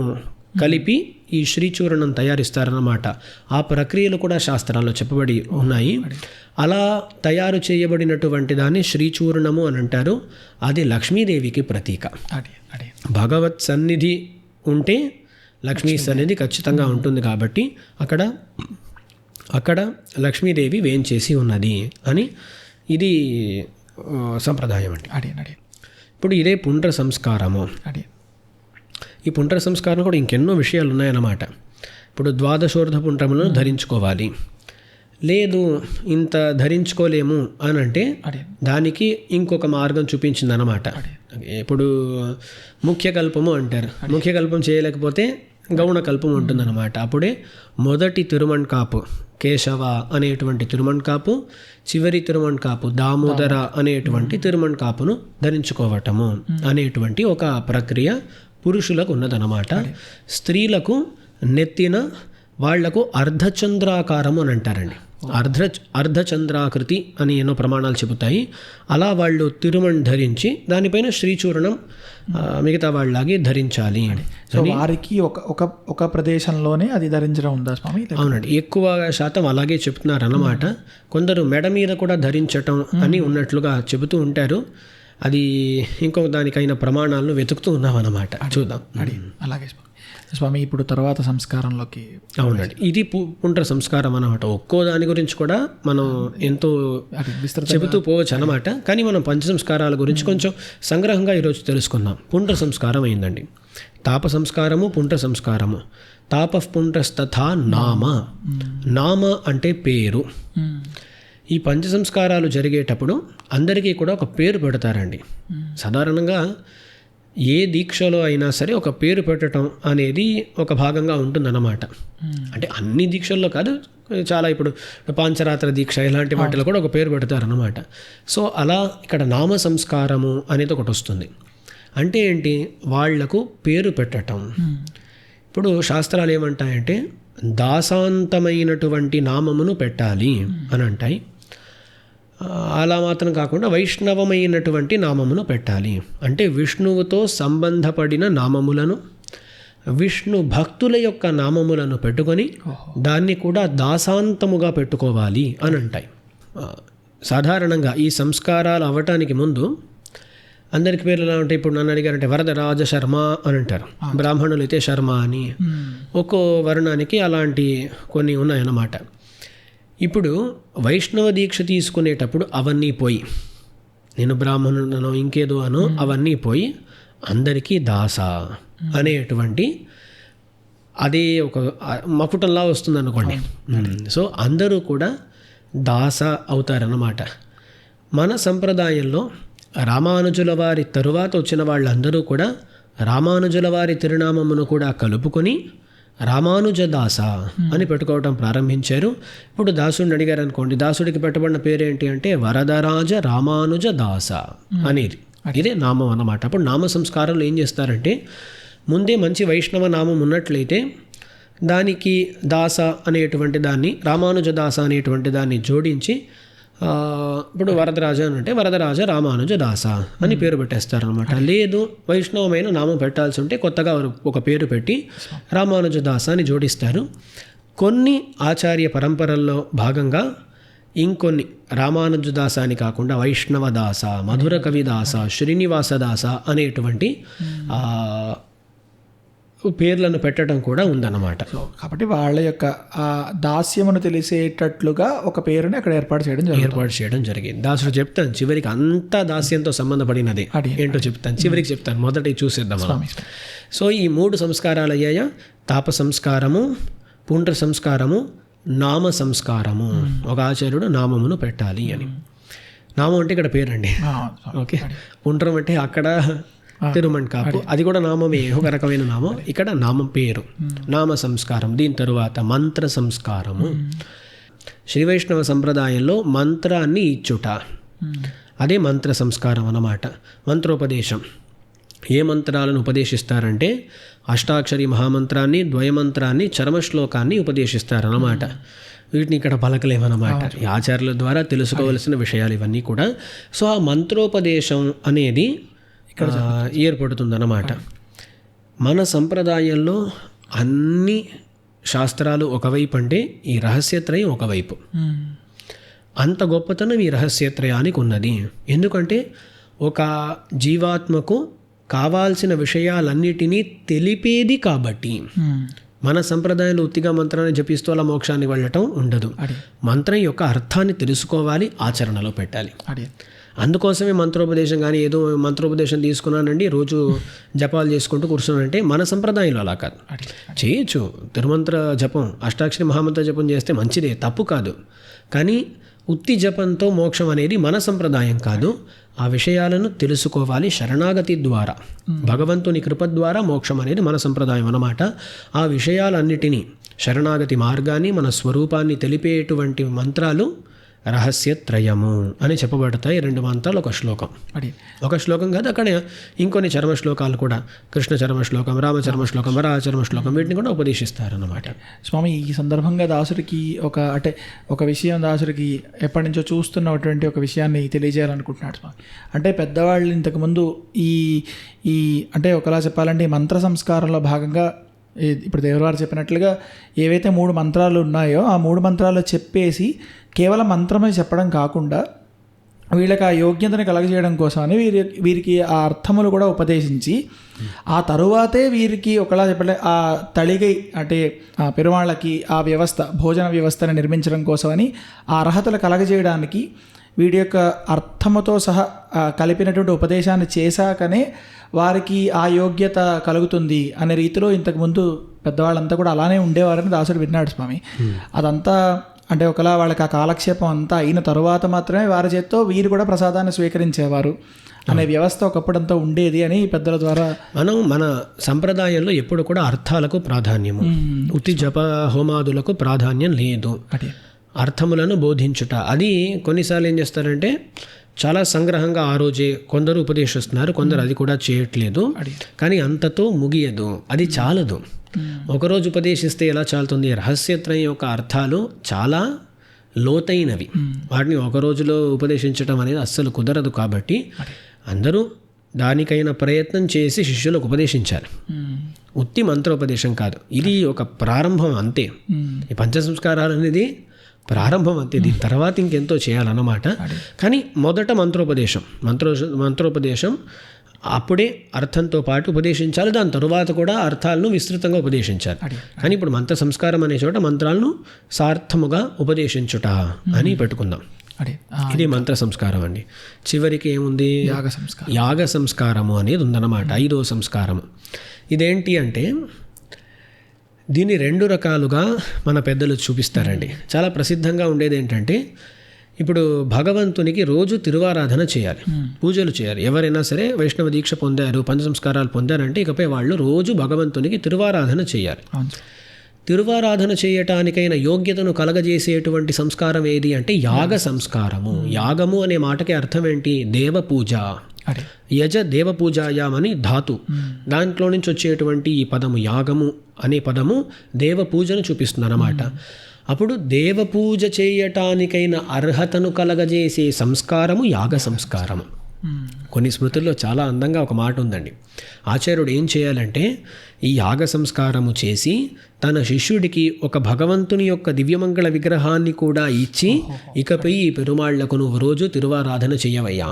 కలిపి ఈ శ్రీచూర్ణం తయారిస్తారన్నమాట. ఆ ప్రక్రియలు కూడా శాస్త్రాల్లో చెప్పబడి ఉన్నాయి. అలా తయారు చేయబడినటువంటి దాన్ని శ్రీచూర్ణము అని అంటారు. అది లక్ష్మీదేవికి ప్రతీక. భగవత్ సన్నిధి ఉంటే లక్ష్మీ సన్నిధి ఖచ్చితంగా ఉంటుంది కాబట్టి అక్కడ లక్ష్మీదేవి వేంచేసి ఉన్నది అని ఇది సంప్రదాయం అండి. ఇప్పుడు ఇదే పుండ్ర సంస్కారము. ఈ పుండ్ర సంస్కారం కూడా ఇంకెన్నో విషయాలు ఉన్నాయన్నమాట. ఇప్పుడు 12 పుండ్రములను ధరించుకోవాలి, లేదు ఇంత ధరించుకోలేము అని అంటే దానికి ఇంకొక మార్గం చూపించింది అన్నమాట. ఇప్పుడు ముఖ్యకల్పము అంటారు. ముఖ్యకల్పం చేయలేకపోతే గౌణకల్పం ఉంటుందన్నమాట. అప్పుడే మొదటి తిరుమణ్ కాపు కేశవ అనేటువంటి తిరుమణ్ కాపు, చివరి తిరుమణ్ కాపు దామోదర అనేటువంటి తిరుమణ్ కాపును ధరించుకోవటము అనేటువంటి ఒక ప్రక్రియ పురుషులకు ఉన్నదన్నమాట. స్త్రీలకు నెత్తిన వాళ్లకు అర్ధచంద్రాకారము అని అంటారండి. అర్ధచంద్రాకృతి అని ఎన్నో ప్రమాణాలు చెబుతాయి. అలా వాళ్ళు తిరుమణ్ ధరించి దానిపైన శ్రీచూర్ణం మిగతా వాళ్ళలాగే ధరించాలి. సో వారికి ఒక ప్రదేశంలోనే అది ధరించడం ఉందా స్వామి? అవునండి, ఎక్కువ శాతం అలాగే చెప్తున్నారు అన్నమాట. కొందరు మెడ మీద కూడా ధరించటం అని ఉన్నట్లుగా చెబుతూ ఉంటారు. అది ఇంకొక దానికైన ప్రమాణాలను వెతుకుతూ ఉన్నాం అన్నమాట. చూద్దాం. అలాగే స్వామి, ఇప్పుడు తర్వాత సంస్కారంలోకి. అవునండి, ఇది పుండ్ర సంస్కారం అన్నమాట. ఒక్కో దాని గురించి కూడా మనం ఎంతో చెబుతూ పోవచ్చు అన్నమాట. కానీ మనం పంచ సంస్కారాల గురించి కొంచెం సంగ్రహంగా ఈరోజు తెలుసుకుందాం. పుండ్ర సంస్కారం అయిందండి. తాప సంస్కారము, పుండ్ర సంస్కారము. తాప పుండ్రస్తథా నామ. నామ అంటే పేరు. ఈ పంచ సంస్కారాలు జరిగేటప్పుడు అందరికీ కూడా ఒక పేరు పెడతారండి. సాధారణంగా ఏ దీక్షలో అయినా సరే ఒక పేరు పెట్టడం అనేది ఒక భాగంగా ఉంటుందన్నమాట. అంటే అన్ని దీక్షల్లో కాదు, చాలా ఇప్పుడు పాంచరాత్ర దీక్ష ఇలాంటి వాటిలో కూడా ఒక పేరు పెడతారన్నమాట. సో అలా ఇక్కడ నామ సంస్కారము అనేది ఒకటి వస్తుంది. అంటే ఏంటి, వాళ్లకు పేరు పెట్టడం. ఇప్పుడు శాస్త్రాలు ఏమంటాయంటే దాసాంతమైనటువంటి నామమును పెట్టాలి అని అంటాయి. అలా మాత్రం కాకుండా వైష్ణవమైనటువంటి నామమును పెట్టాలి అంటే విష్ణువుతో సంబంధపడిన నామములను, విష్ణు భక్తుల యొక్క నామములను పెట్టుకొని దాన్ని కూడా దాసాంతముగా పెట్టుకోవాలి అని అంటాయి. సాధారణంగా ఈ సంస్కారాలు అవ్వటానికి ముందు అందరికి పేర్లు ఎలా ఉంటాయి. ఇప్పుడు నన్ను అడిగారంటే వరదరాజ శర్మ అని అంటారు, బ్రాహ్మణులు అయితే శర్మ అని. ఒక్కో వర్ణానికి అలాంటి కొన్ని ఉన్నాయన్నమాట. ఇప్పుడు వైష్ణవ దీక్ష తీసుకునేటప్పుడు అవన్నీ పోయి, నేను బ్రాహ్మణునో ఇంకేదో అనో అవన్నీ పోయి అందరికీ దాస అనేటువంటి అదే ఒక మకుటంలా వస్తుంది అనుకోండి. సో అందరూ కూడా దాస అవుతారన్నమాట. మన సంప్రదాయంలో రామానుజుల వారి తరువాత వచ్చిన వాళ్ళందరూ కూడా రామానుజుల వారి తిరునామమును కూడా కలుపుకొని రామానుజదాస అని పెట్టుకోవటం ప్రారంభించారు. ఇప్పుడు దాసుడిని అడిగారు అనుకోండి, దాసుడికి పెట్టబడిన పేరేంటి అంటే వరదరాజ రామానుజదాస అనేది. ఇదే నామం అన్నమాట. అప్పుడు నామ సంస్కారంలో ఏం చేస్తారంటే ముందే మంచి వైష్ణవ నామం ఉన్నట్లయితే దానికి దాస అనేటువంటి దాన్ని, రామానుజదాస అనేటువంటి దాన్ని జోడించి ఇప్పుడు వరదరాజ అని అంటే వరదరాజ రామానుజ దాస అని పేరు పెట్టేస్తారనమాట. లేదు వైష్ణవమైన నామం పెట్టాల్సి ఉంటే కొత్తగా ఒక పేరు పెట్టి రామానుజ దాస అని జోడిస్తారు. కొన్ని ఆచార్య పరంపరల్లో భాగంగా ఇంకొన్ని రామానుజదాస అని కాకుండా వైష్ణవదాస, మధుర కవిదాస, శ్రీనివాసదాస అనేటువంటి పేర్లను పెట్టడం కూడా ఉందన్నమాట. కాబట్టి వాళ్ళ యొక్క దాస్యమును తెలిసేటట్లుగా ఒక పేరుని అక్కడ ఏర్పాటు చేయడం జరిగింది. దాసుడు చెప్తాను చివరికి అంతా దాస్యంతో సంబంధపడినది ఏంటో చెప్తాను, చివరికి చెప్తాను. మొదటి చూసేద్దాం. సో ఈ 3 సంస్కారాలు అయ్యాయా, తాప సంస్కారము, పుండ్ర సంస్కారము, నామ సంస్కారము. ఒక ఆచార్యుడు నామమును పెట్టాలి అని. నామం అంటే ఇక్కడ పేరండి. ఓకే, పుండ్రం అంటే అక్కడ తిరుమణ్ కాపు, అది కూడా నామమే, ఒక రకమైన నామం. ఇక్కడ నామం పేరు, నామ సంస్కారం. దీని తరువాత మంత్ర సంస్కారము. శ్రీ వైష్ణవ సంప్రదాయంలో మంత్రాన్ని ఇచ్చుట, అదే మంత్ర సంస్కారం అన్నమాట. మంత్రోపదేశం. ఏ మంత్రాలను ఉపదేశిస్తారంటే అష్టాక్షరి మహామంత్రాన్ని, ద్వయమంత్రాన్ని, చరమశ్లోకాన్ని ఉపదేశిస్తారన్నమాట. వీటిని ఇక్కడ పలకలేమన్నమాట. ఈ ఆచార్యుల ద్వారా తెలుసుకోవలసిన విషయాలు ఇవన్నీ కూడా. సో ఆ మంత్రోపదేశం అనేది ఇక్కడ ఏర్పడుతుందన్నమాట. మన సంప్రదాయంలో అన్ని శాస్త్రాలు ఒకవైపు అంటే ఈ రహస్యత్రయం ఒకవైపు. అంత గొప్పతనం ఈ రహస్యత్రయానికి ఉన్నది. ఎందుకంటే ఒక జీవాత్మకు కావాల్సిన విషయాలన్నిటినీ తెలిపేది కాబట్టి. మన సంప్రదాయంలో ఉత్తిగా మంత్రాన్ని జపిస్తూ అలా మోక్షాన్ని వెళ్ళటం ఉండదు. మంత్రం యొక్క అర్థాన్ని తెలుసుకోవాలి, ఆచరణలో పెట్టాలి. అందుకోసమే మంత్రోపదేశం. కానీ ఏదో మంత్రోపదేశం తీసుకున్నానండి రోజు జపాలు చేసుకుంటూ కూర్చున్నానంటే మన సంప్రదాయంలో అలా కాదు. చేయొచ్చు, తిరుమంత్ర జపం, అష్టాక్షరి మహామంత్ర జపం చేస్తే మంచిదే, తప్పు కాదు. కానీ ఉత్తి జపంతో మోక్షం అనేది మన సంప్రదాయం కాదు. ఆ విషయాలను తెలుసుకోవాలి శరణాగతి ద్వారా, భగవంతుని కృప ద్వారా మోక్షం అనేది మన సంప్రదాయం అన్నమాట. ఆ విషయాలన్నిటినీ, శరణాగతి మార్గాన్ని, మన స్వరూపాన్ని తెలిపేటువంటి మంత్రాలు రహస్యత్రయము అని చెప్పబడతాయి 2 మంత్రాలు ఒక శ్లోకం. అడి ఒక శ్లోకం కాదు, అక్కడ ఇంకొన్ని చర్మ శ్లోకాలు కూడా, కృష్ణ చర్మ శ్లోకం, రామ చర్మ శ్లోకం, వరాహ చర్మ శ్లోకం, వీటిని కూడా ఉపదేశిస్తారన్నమాట. స్వామి, ఈ సందర్భంగా దాసుడికి ఒక విషయం దాసుడికి ఎప్పటి నుంచో చూస్తున్నటువంటి ఒక విషయాన్ని తెలియజేయాలనుకుంటున్నాడు స్వామి. అంటే పెద్దవాళ్ళు ఇంతకుముందు ఈ అంటే ఒకలా చెప్పాలంటే ఈ మంత్ర సంస్కారంలో భాగంగా ఇప్పుడు దేవరారు చెప్పినట్లుగా ఏవైతే 3 మంత్రాలు ఉన్నాయో ఆ 3 మంత్రాలు చెప్పేసి కేవలం మంత్రమే చెప్పడం కాకుండా వీళ్ళకి ఆ యోగ్యతని కలగజేయడం కోసమని వీరికి ఆ అర్థములు కూడా ఉపదేశించి ఆ తరువాతే వీరికి ఒకలా చెప్పలే ఆ తళిగై అంటే ఆ పెరుమాళ్ళకి ఆ వ్యవస్థ భోజన వ్యవస్థను నిర్మించడం కోసమని ఆ అర్హతలు కలగజేయడానికి వీడి యొక్క అర్థముతో సహా కలిపినటువంటి ఉపదేశాన్ని చేశాకనే వారికి ఆ యోగ్యత కలుగుతుంది అనే రీతిలో ఇంతకుముందు పెద్దవాళ్ళంతా కూడా అలానే ఉండేవారని దాసుడు విన్నాడు స్వామి. అదంతా అంటే ఒకలా వాళ్ళకి ఆ కాలక్షేపం అంతా అయిన తరువాత మాత్రమే వారి చేత్తో వీరు కూడా ప్రసాదాన్ని స్వీకరించేవారు అనే వ్యవస్థ ఒకప్పుడంతా ఉండేది అని పెద్దల ద్వారా మన సంప్రదాయంలో ఎప్పుడు కూడా అర్థాలకు ప్రాధాన్యము, ఉత్తి జప హోమాదులకు ప్రాధాన్యం లేదు. అర్థములను బోధించుట అది కొన్నిసార్లు ఏం చేస్తారంటే చాలా సంగ్రహంగా ఆ రోజే కొందరు ఉపదేశిస్తున్నారు, కొందరు అది కూడా చేయట్లేదు. కానీ అంతతో ముగియదు, అది చాలదు. ఒకరోజు ఉపదేశిస్తే ఎలా చాలుతుంది? రహస్యత్రయం యొక్క అర్థాలు చాలా లోతైనవి, వాటిని ఒక రోజులో ఉపదేశించడం అనేది అస్సలు కుదరదు. కాబట్టి అందరూ దానికైన ప్రయత్నం చేసి శిష్యులకు ఉపదేశించాలి. ఉత్తి మంత్రోపదేశం కాదు, ఇది ఒక ప్రారంభం అంతే. ఈ పంచ సంస్కారాలు అనేది ప్రారంభం అంతే, దీని తర్వాత ఇంకెంతో చేయాలన్నమాట. కానీ మొదట మంత్రోపదేశం అప్పుడే అర్థంతో పాటు ఉపదేశించాలి, దాని తరువాత కూడా అర్థాలను విస్తృతంగా ఉపదేశించాలి. కానీ ఇప్పుడు మంత్ర సంస్కారం అనే చోట మంత్రాలను సార్థముగా ఉపదేశించుట అని పెట్టుకుందాం. ఇది మంత్ర సంస్కారం అండి. చివరికి ఏముంది? యాగ సంస్కారము అనేది ఉందన్నమాట, 5వ సంస్కారము. ఇదేంటి అంటే దీన్ని 2 రకాలుగా మన పెద్దలు చూపిస్తారండి. చాలా ప్రసిద్ధంగా ఉండేది ఏంటంటే ఇప్పుడు భగవంతునికి రోజు తిరువారాధన చేయాలి, పూజలు చేయాలి. ఎవరైనా సరే వైష్ణవ దీక్ష పొందారు, పంచ సంస్కారాలు పొందారంటే ఇకపై వాళ్ళు రోజు భగవంతునికి తిరువారాధన చేయాలి. తిరువారాధన చేయటానికైన యోగ్యతను కలగజేసేటువంటి సంస్కారం ఏది అంటే యాగ సంస్కారము. యాగము అనే మాటకి అర్థం ఏంటి? దేవపూజ. యజ దేవపూజాయామని ధాతు, దాంట్లో నుంచి వచ్చేటువంటి ఈ పదము యాగము అనే పదము దేవపూజను చూపిస్తుంది అన్నమాట. అప్పుడు దేవపూజ చేయటానికైన అర్హతను కలగజేసే సంస్కారము యాగ సంస్కారము. కొన్ని స్మృతుల్లో చాలా అందంగా ఒక మాట ఉందండి. ఆచార్యుడు ఏం చేయాలంటే ఈ యాగ సంస్కారము చేసి తన శిష్యుడికి ఒక భగవంతుని యొక్క దివ్యమంగళ విగ్రహాన్ని కూడా ఇచ్చి ఇకపై ఈ పెరుమాళ్లకు నువ్వు రోజు తిరువారాధన చేయవయ్యా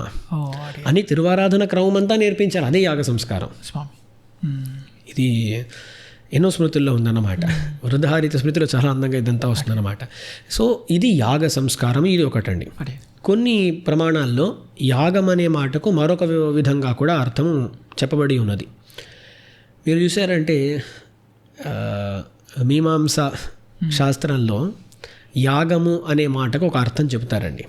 అని తిరువారాధన క్రమం అంతా నేర్పించారు. అదే యాగ సంస్కారం. ఇది ఎన్నో స్మృతుల్లో ఉందన్నమాట. వృద్ధారిత స్మృతిలో చాలా అందంగా ఇదంతా వస్తుందన్నమాట. సో ఇది యాగ సంస్కారం, ఇది ఒకటండి. కొన్ని ప్రమాణాల్లో యాగం అనే మాటకు మరొక విధంగా కూడా అర్థం చెప్పబడి ఉన్నది. మీరు చూసారంటే మీమాంస శాస్త్రంలో యాగము అనే మాటకు ఒక అర్థం చెబుతారండి.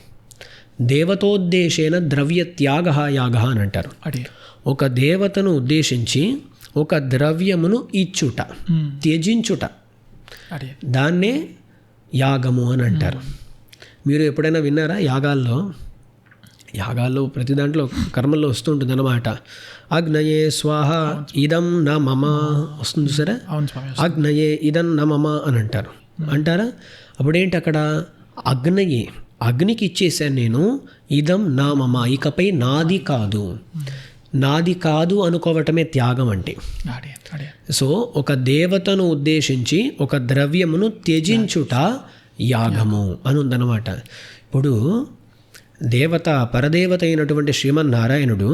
దేవతోద్దేశేన ద్రవ్యత్యాగ యాగ అని అంటారు. ఒక దేవతను ఉద్దేశించి ఒక ద్రవ్యమును ఇచ్చుట, త్యజించుట, దాన్నే యాగము అని అంటారు. మీరు ఎప్పుడైనా విన్నారా? యాగాల్లో ప్రతి దాంట్లో కర్మల్లో వస్తూ ఉంటుంది అన్నమాట. అగ్నయే స్వాహ ఇదం న మమ వస్తుంది సరే, అగ్నయే ఇదం న మమ అని అంటారా? అప్పుడేంటి అక్కడ? అగ్నయే, అగ్నికి ఇచ్చేసాను నేను, ఇదం నా మమ, ఇకపై నాది కాదు. నాది కాదు అనుకోవటమే త్యాగం అంటే. సో ఒక దేవతను ఉద్దేశించి ఒక ద్రవ్యమును త్యజించుట యాగము అని ఉందన్నమాట. ఇప్పుడు దేవత పరదేవత అయినటువంటి శ్రీమన్నారాయణుడు,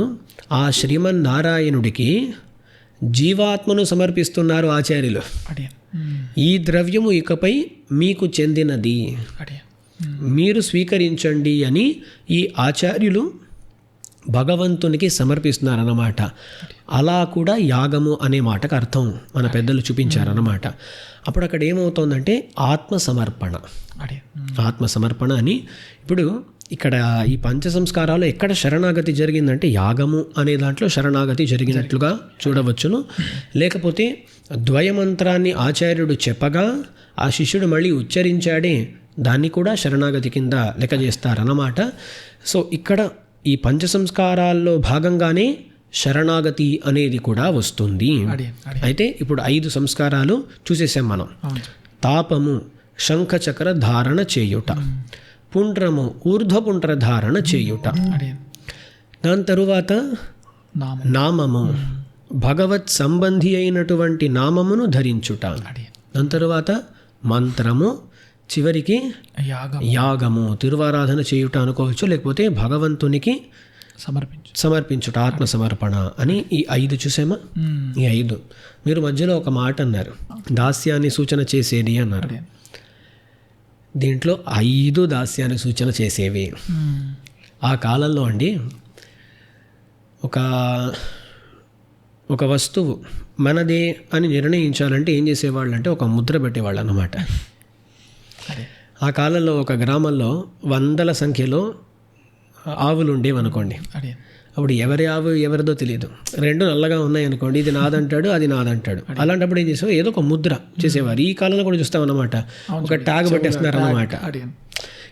ఆ శ్రీమన్నారాయణుడికి జీవాత్మను సమర్పిస్తున్నారు ఆచార్యులు. ఈ ద్రవ్యము ఇకపై మీకు చెందినది, మీరు స్వీకరించండి అని ఈ ఆచార్యులు భగవంతునికి సమర్పిస్తున్నారన్నమాట. అలా కూడా యాగము అనే మాటకు అర్థం మన పెద్దలు చూపించారన్నమాట. అప్పుడు అక్కడ ఏమవుతోందంటే ఆత్మసమర్పణ అని. ఇప్పుడు ఇక్కడ ఈ పంచ సంస్కారాలు ఎక్కడ శరణాగతి జరిగిందంటే యాగము అనే దాంట్లో శరణాగతి జరిగినట్లుగా చూడవచ్చును. లేకపోతే ద్వయమంత్రాన్ని ఆచార్యుడు చెప్పగా ఆ శిష్యుడు మళ్ళీ ఉచ్చరించాడే దాన్ని కూడా శరణాగతి కింద లెక్క చేస్తారన్నమాట. సో ఇక్కడ ఈ పంచ సంస్కారాల్లో భాగంగానే శరణాగతి అనేది కూడా వస్తుంది. అయితే ఇప్పుడు 5 సంస్కారాలు చూసేసాం మనం. తాపము శంఖచక్ర ధారణ చేయుట, పుండ్రము ఊర్ధ్వపుండ్ర ధారణ చేయుట, దాని తరువాత నామము భగవత్ సంబంధి అయినటువంటి నామమును ధరించుట, దాని తరువాత మంత్రము, చివరికి యాగము తిరువారాధన చేయుట అనుకోవచ్చు, లేకపోతే భగవంతునికి సమర్పించుట ఆత్మ సమర్పణ అని ఈ 5 చూసామా. ఈ 5 మీరు మధ్యలో ఒక మాట అన్నారు, దాస్యాన్ని సూచన చేసేది అన్నారు. దీంట్లో 5 దాస్యాన్ని సూచన చేసేవి. ఆ కాలంలో అండి ఒక వస్తువు మనదే అని నిర్ణయించాలంటే ఏం చేసేవాళ్ళు అంటే ఒక ముద్ర పెట్టేవాళ్ళు అన్నమాట. ఆ కాలంలో ఒక గ్రామంలో 100ల సంఖ్యలో ఆవులు ఉండేవనుకోండి. అప్పుడు ఎవరి ఆవు ఎవరిదో తెలియదు, 2 నల్లగా ఉన్నాయి అనుకోండి, ఇది నాదంటాడు అది నాదంటాడు. అలాంటప్పుడు ఏం చేసేవారు, ఏదో ఒక ముద్ర చేసేవారు. ఈ కాలంలో కూడా చూస్తామన్నమాట, ఒక ట్యాగ్ పెట్టేస్తున్నారు అన్నమాట.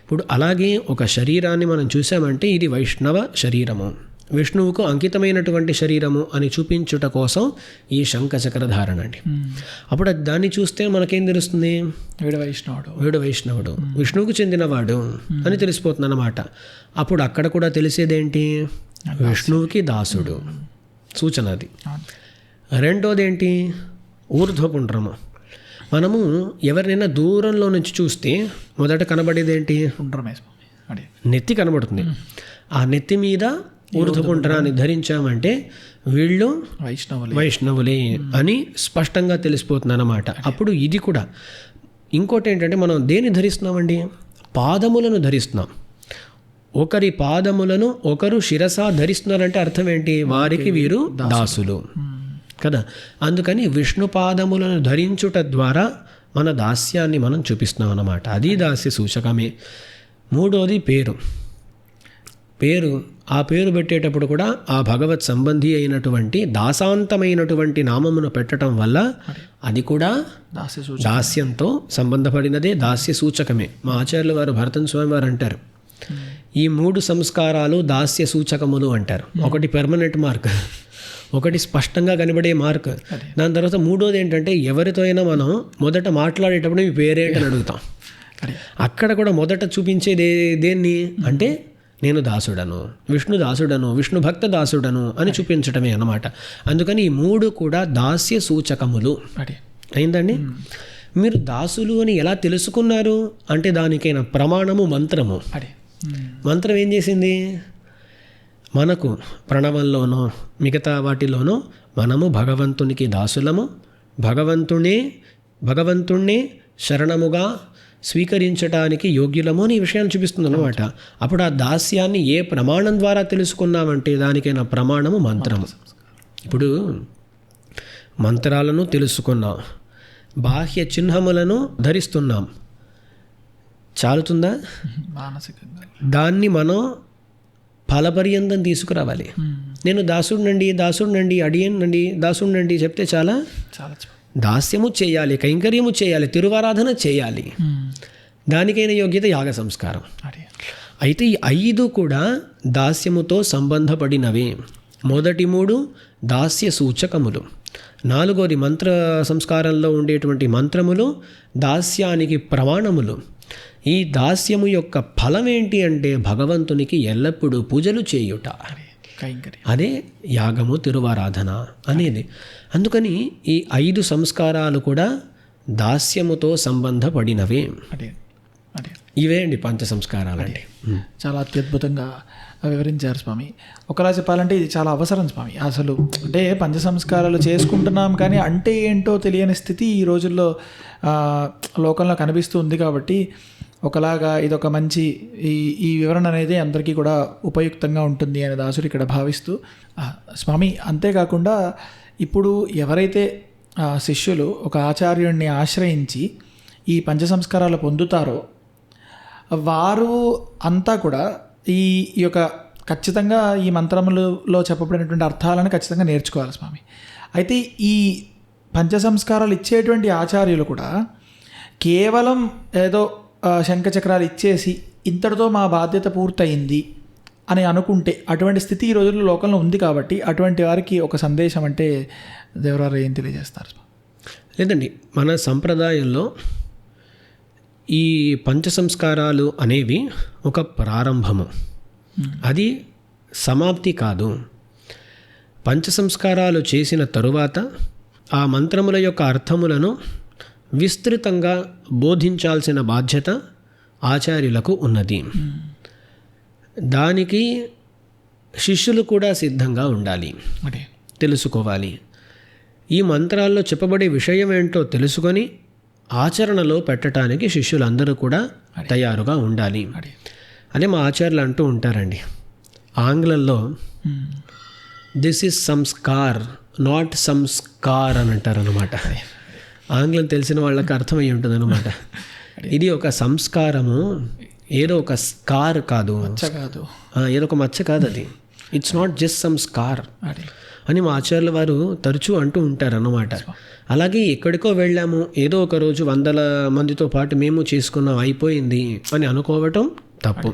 ఇప్పుడు అలాగే ఒక శరీరాన్ని మనం చూసామంటే ఇది వైష్ణవ శరీరము, విష్ణువుకు అంకితమైనటువంటి శరీరము అని చూపించుట కోసం ఈ శంఖచక్ర ధారణ అండి. అప్పుడు దాన్ని చూస్తే మనకేం తెలుస్తుంది, వీడు వైష్ణవుడు విష్ణువుకు చెందినవాడు అని తెలిసిపోతుంది అన్నమాట. అప్పుడు అక్కడ కూడా తెలిసేదేంటి, విష్ణువుకి దాసుడు సూచన అది. రెండోది ఏంటి, ఊర్ధ్వపుండ్రము. మనము ఎవరినైనా దూరంలో నుంచి చూస్తే మొదట కనబడేది ఏంటి, నెత్తి కనబడుతుంది. ఆ నెత్తి మీద ఊర్ధ్వపుండ్రాన్ని ధరించామంటే వీళ్ళు వైష్ణవులే అని స్పష్టంగా తెలిసిపోతుంది అన్నమాట. అప్పుడు ఇది కూడా ఇంకోటి ఏంటంటే, మనం దేన్ని ధరిస్తున్నామండి, పాదములను ధరిస్తున్నాం. ఒకరి పాదములను ఒకరు శిరస ధరిస్తున్నారంటే అర్థం ఏంటి, వారికి వీరు దాసులు కదా. అందుకని విష్ణు పాదములను ధరించుట ద్వారా మన దాస్యాన్ని మనం చూపిస్తున్నాం అన్నమాట. అది దాస్య సూచకమే. మూడోది పేరు. ఆ పేరు పెట్టేటప్పుడు కూడా ఆ భగవత్ సంబంధి అయినటువంటి దాసాంతమైనటువంటి నామమును పెట్టడం వల్ల అది కూడా దాస్యంతో సంబంధపడినదే, దాస్య సూచకమే. మా ఆచార్యుల వారు భరతన్ స్వామి వారు అంటారు, ఈ 3 సంస్కారాలు దాస్య సూచకములు అంటారు. ఒకటి పెర్మనెంట్ మార్క్, ఒకటి స్పష్టంగా కనబడే మార్క్. దాని తర్వాత మూడోది ఏంటంటే, ఎవరితో అయినా మనం మొదట మాట్లాడేటప్పుడు మీ పేరేంటని అడుగుతాం. అక్కడ కూడా మొదట చూపించేది దేన్ని అంటే, నేను దాసుడను, విష్ణు దాసుడను, విష్ణు భక్త దాసుడను అని చూపించటమే అన్నమాట. అందుకని ఈ 3 కూడా దాస్య సూచకములు అయిందండి. మీరు దాసులు అని ఎలా తెలుసుకున్నారు అంటే, దానికైనా ప్రమాణము మంత్రము. మంత్రం ఏం చేసింది, మనకు ప్రణవంలోనో మిగతా వాటిలోనో మనము భగవంతునికి దాసులము, భగవంతుణ్ణే శరణముగా స్వీకరించడానికి యోగ్యులము అని ఈ విషయాన్ని చూపిస్తుంది అన్నమాట. అప్పుడు ఆ దాస్యాన్ని ఏ ప్రమాణం ద్వారా తెలుసుకున్నామంటే దానికైనా ప్రమాణము మంత్రము. ఇప్పుడు మంత్రాలను తెలుసుకున్నాం, బాహ్య చిహ్నములను ధరిస్తున్నాం, చాలుతుందా? దాన్ని మనం ఫలపర్యంతం తీసుకురావాలి. నేను దాసుడినండి అడియనండి దాసుడినండి చెప్తే చాలా దాస్యము చేయాలి, కైంకర్యము చేయాలి, తిరువారాధన చేయాలి. దానికైన యోగ్యత యాగ సంస్కారం. అయితే ఈ 5 కూడా దాస్యముతో సంబంధపడినవే. మొదటి 3 దాస్య సూచకములు, 4వది మంత్ర సంస్కారంలో ఉండేటువంటి మంత్రములు దాస్యానికి ప్రమాణములు. ఈ దాస్యము యొక్క ఫలం ఏంటి అంటే, భగవంతునికి ఎల్లప్పుడూ పూజలు చేయుట, అదే యాగము తిరువారాధన అనేది. అందుకని ఈ 5 సంస్కారాలు కూడా దాస్యముతో సంబంధపడినవే. ఇవే అండి పంచ సంస్కారాలు అంటే. చాలా అత్యద్భుతంగా వివరించారు స్వామి. ఒకలా చెప్పాలంటే ఇది చాలా అవసరం స్వామి. అసలు అంటే పంచ సంస్కారాలు చేసుకుంటున్నాం కానీ అంటే ఏంటో తెలియని స్థితి ఈ రోజుల్లో లోకంలో కనిపిస్తూ ఉంది. కాబట్టి ఒకలాగా ఇదొక మంచి ఈ వివరణ అనేది అందరికీ కూడా ఉపయుక్తంగా ఉంటుంది అని దాసుడు ఇక్కడ భావిస్తూ స్వామి. అంతేకాకుండా ఇప్పుడు ఎవరైతే శిష్యులు ఒక ఆచార్యుడిని ఆశ్రయించి ఈ పంచ సంస్కారాలు పొందుతారో వారు అంతా కూడా ఈ యొక్క ఖచ్చితంగా ఈ మంత్రములలో చెప్పబడినటువంటి అర్థాలను ఖచ్చితంగా నేర్చుకోవాలి స్వామి. అయితే ఈ పంచ సంస్కారాలు ఇచ్చేటువంటి ఆచార్యులు కూడా కేవలం ఏదో శంఖచక్రాలు ఇచ్చేసి ఇంతటితో మా బాధ్యత పూర్తయింది అని అనుకుంటే, అటువంటి స్థితి ఈ రోజుల్లో లోకంలో ఉంది కాబట్టి అటువంటి వారికి ఒక సందేశం అంటే దేవరారు ఏం తెలియజేస్తారు? లేదండి, మన సంప్రదాయంలో ఈ పంచ సంస్కారాలు అనేవి ఒక ప్రారంభము, అది సమాప్తి కాదు. పంచ సంస్కారాలు చేసిన తరువాత ఆ మంత్రముల యొక్క అర్థములను విస్తృతంగా బోధించాల్సిన బాధ్యత ఆచార్యులకు ఉన్నది. దానికి శిష్యులు కూడా సిద్ధంగా ఉండాలి, తెలుసుకోవాలి. ఈ మంత్రాల్లో చెప్పబడే విషయం ఏంటో తెలుసుకొని ఆచరణలో పెట్టడానికి శిష్యులందరూ కూడా తయారుగా ఉండాలి అని మా ఆచార్యులు అంటూ ఉంటారండి. ఆంగ్లంలో దిస్ ఈజ్ సంస్కార్, నాట్ సంస్కార్ అని అంటారు అనమాట. ఆంగ్లం తెలిసిన వాళ్ళకి అర్థమై ఉంటుంది అనమాట. ఇది ఒక సంస్కారము, ఏదో ఒక స్కార్ కాదు, ఏదో ఒక మచ్చ కాదు, అది it's not just some scar అని మా ఆచార్యుల వారు తరచూ అంటూ ఉంటారు అన్నమాట. అలాగే ఎక్కడికో వెళ్ళాము, ఏదో ఒక రోజు 100 మందితో పాటు మేము చేసుకున్నాం, అయిపోయింది అని అనుకోవటం తప్పు.